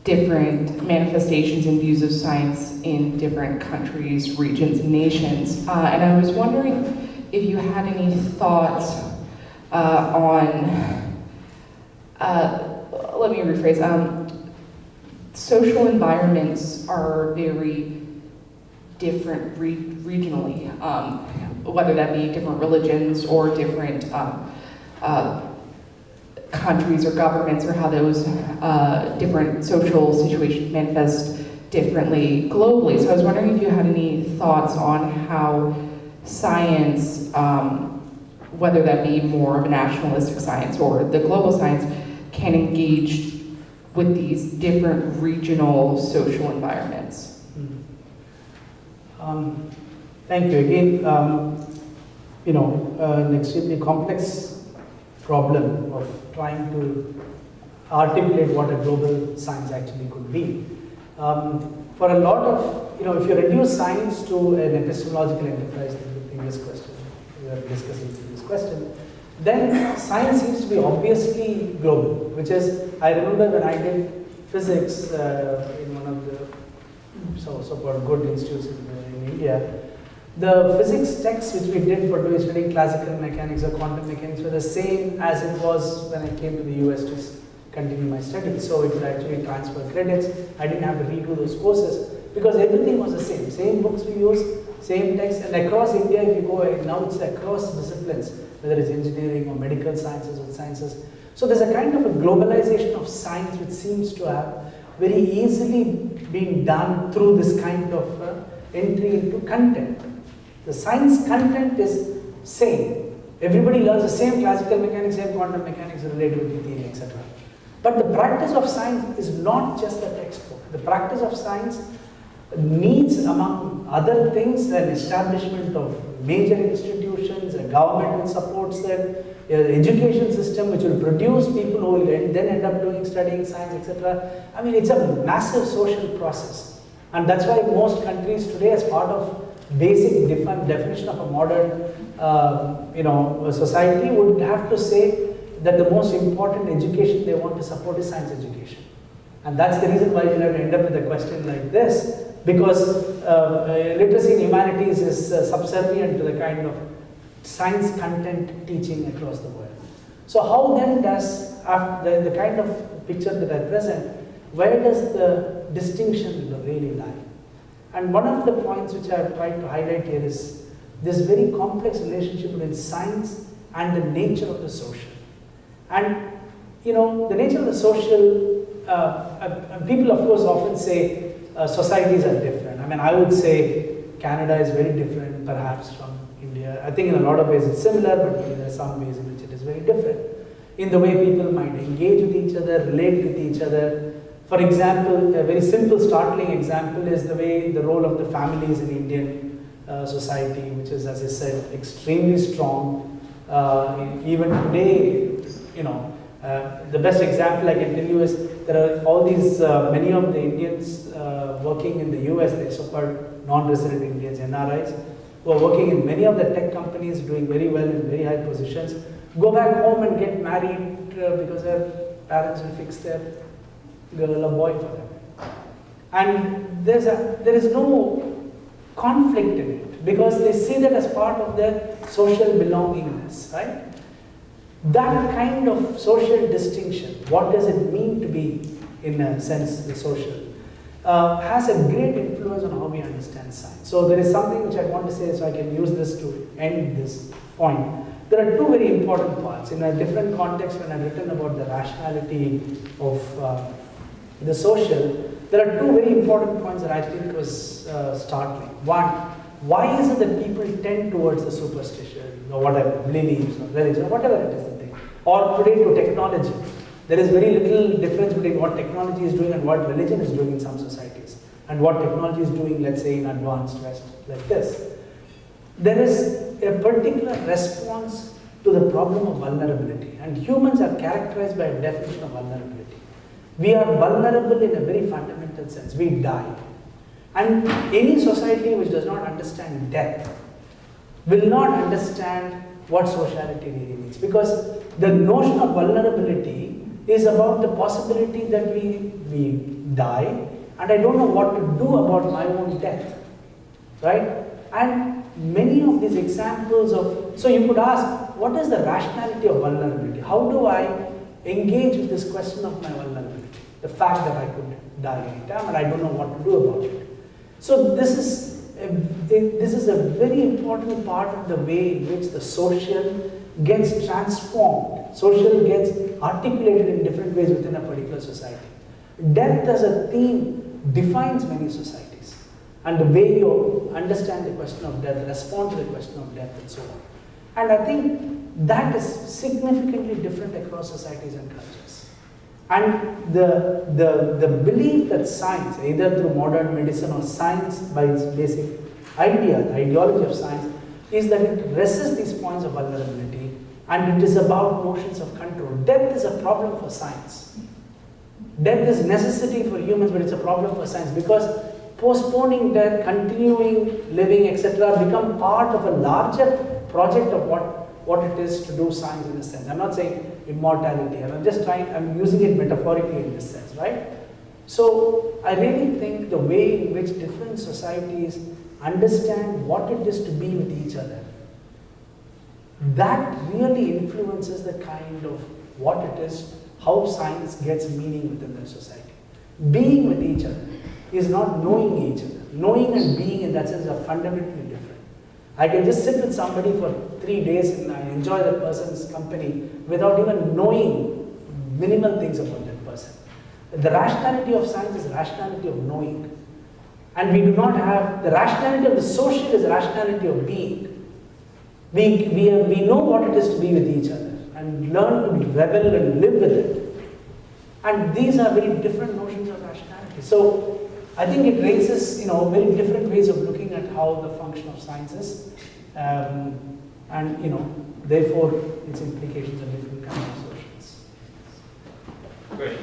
different manifestations and views of science in different countries, regions, and nations. And I was wondering if you had any thoughts on, let me rephrase, social environments are very different regionally, whether that be different religions or different countries or governments, or how those different social situations manifest differently globally. So I was wondering if you had any thoughts on how science, whether that be more of a nationalistic science or the global science, can engage with these different regional social environments. Thank you. Again, an extremely complex problem of trying to articulate what a global science actually could be. For a lot of, if you reduce science to an epistemological enterprise, the previous question, we were discussing the previous question, then science seems to be obviously global, which is, I remember when I did physics in one of the so-called good institutes in India, the physics texts which we did for studying classical mechanics or quantum mechanics were the same as it was when I came to the US to continue my studies. So it would actually transfer credits. I didn't have to redo those courses because everything was the same. Same books we use, same text, and across India, if you go, now it's across disciplines, whether it's engineering or medical sciences or sciences. So there's a kind of a globalization of science which seems to have very easily been done through this kind of entry into content. The science content is same. Everybody learns the same classical mechanics, same quantum mechanics, relativity theory, etc. But the practice of science is not just the textbook. The practice of science needs, among other things, an establishment of major institutions, a government which supports them, an education system which will produce people who will then end up studying science, etc. I mean, it's a massive social process. And that's why most countries today, as part of basic definition of a modern society, would have to say that the most important education they want to support is science education. And that's the reason why we'll have to end up with a question like this, because literacy in humanities is subservient to the kind of science content teaching across the world. So how then does, the kind of picture that I present, where does the distinction really lie? And one of the points which I have tried to highlight here is this very complex relationship between science and the nature of the social. And the nature of the social, people of course often say societies are different. I mean, I would say Canada is very different, perhaps from India. I think in a lot of ways it's similar, but maybe there are some ways in which it is very different. In the way people might engage with each other, relate with each other. For example, a very simple, startling example is the way the role of the families in Indian society, which is, as I said, extremely strong. Even today, you know, the best example I can tell you is there are all these, many of the Indians working in the US, the so-called non-resident Indians, NRIs, who are working in many of the tech companies, doing very well in very high positions, go back home and get married because their parents will fix their girl or boy for them. And there is no conflict in it because they see that as part of their social belongingness, right? That kind of social distinction, what does it mean to be, in a sense, the social, has a great influence on how we understand science. So there is something which I want to say, so I can use this to end this point. There are two very important parts. In a different context, when I've written about the rationality of the social, there are two very important points that I think was startling. One, why is it that people tend towards the superstition or whatever, beliefs or religion or whatever it is the thing, or today to technology? There is very little difference between what technology is doing and what religion is doing in some societies, and what technology is doing, let's say, in advanced West like this. There is a particular response to the problem of vulnerability, and humans are characterized by a definition of vulnerability. We are vulnerable in a very fundamental sense. We die. And any society which does not understand death will not understand what sociality really means, because the notion of vulnerability is about the possibility that we die, and I don't know what to do about my own death, right? And many of these examples of, so you could ask, what is the rationality of vulnerability? How do I engage with this question of my vulnerability? The fact that I could die anytime and I don't know what to do about it. So this is a very important part of the way in which the social gets transformed. Social gets articulated in different ways within a particular society. Death as a theme defines many societies, and the way you understand the question of death, respond to the question of death, and so on. And I think that is significantly different across societies and cultures. And the belief that science, either through modern medicine or science by its basic idea, the ideology of science, is that it resists these points of vulnerability, and it is about notions of control. Death is a problem for science. Death is necessity for humans, but it's a problem for science, because postponing death, continuing living, etc., become part of a larger project of what it is to do science in a sense. I'm not saying immortality, I'm using it metaphorically in this sense, right? So I really think the way in which different societies understand what it is to be with each other, that really influences the kind of what it is, how science gets meaning within the society. Being with each other is not knowing each other. Knowing and being in that sense are fundamentally different. I can just sit with somebody for 3 days and I enjoy that person's company without even knowing minimal things about that person. The rationality of science is the rationality of knowing. And we do not have, the rationality of the social is the rationality of being. We know what it is to be with each other and learn to revel and live with it. And these are very different notions of rationality. So I think it raises, very different ways of looking at how the function of science is, and therefore its implications are different kinds of socials. Great.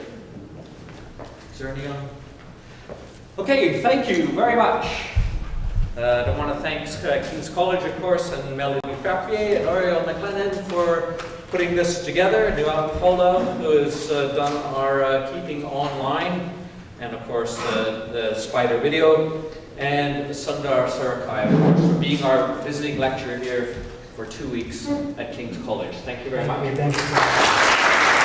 Is there any other? Okay, thank you very much. I want to thank King's College, of course, and Melody Frappier and Ariel McLennan for putting this together. Duan Paula, who has done our Keeping Online, and of course the Spider video, and Sundar Sarakai, of course, for being our visiting lecturer here for 2 weeks at King's College. Thank you very much. Thank you.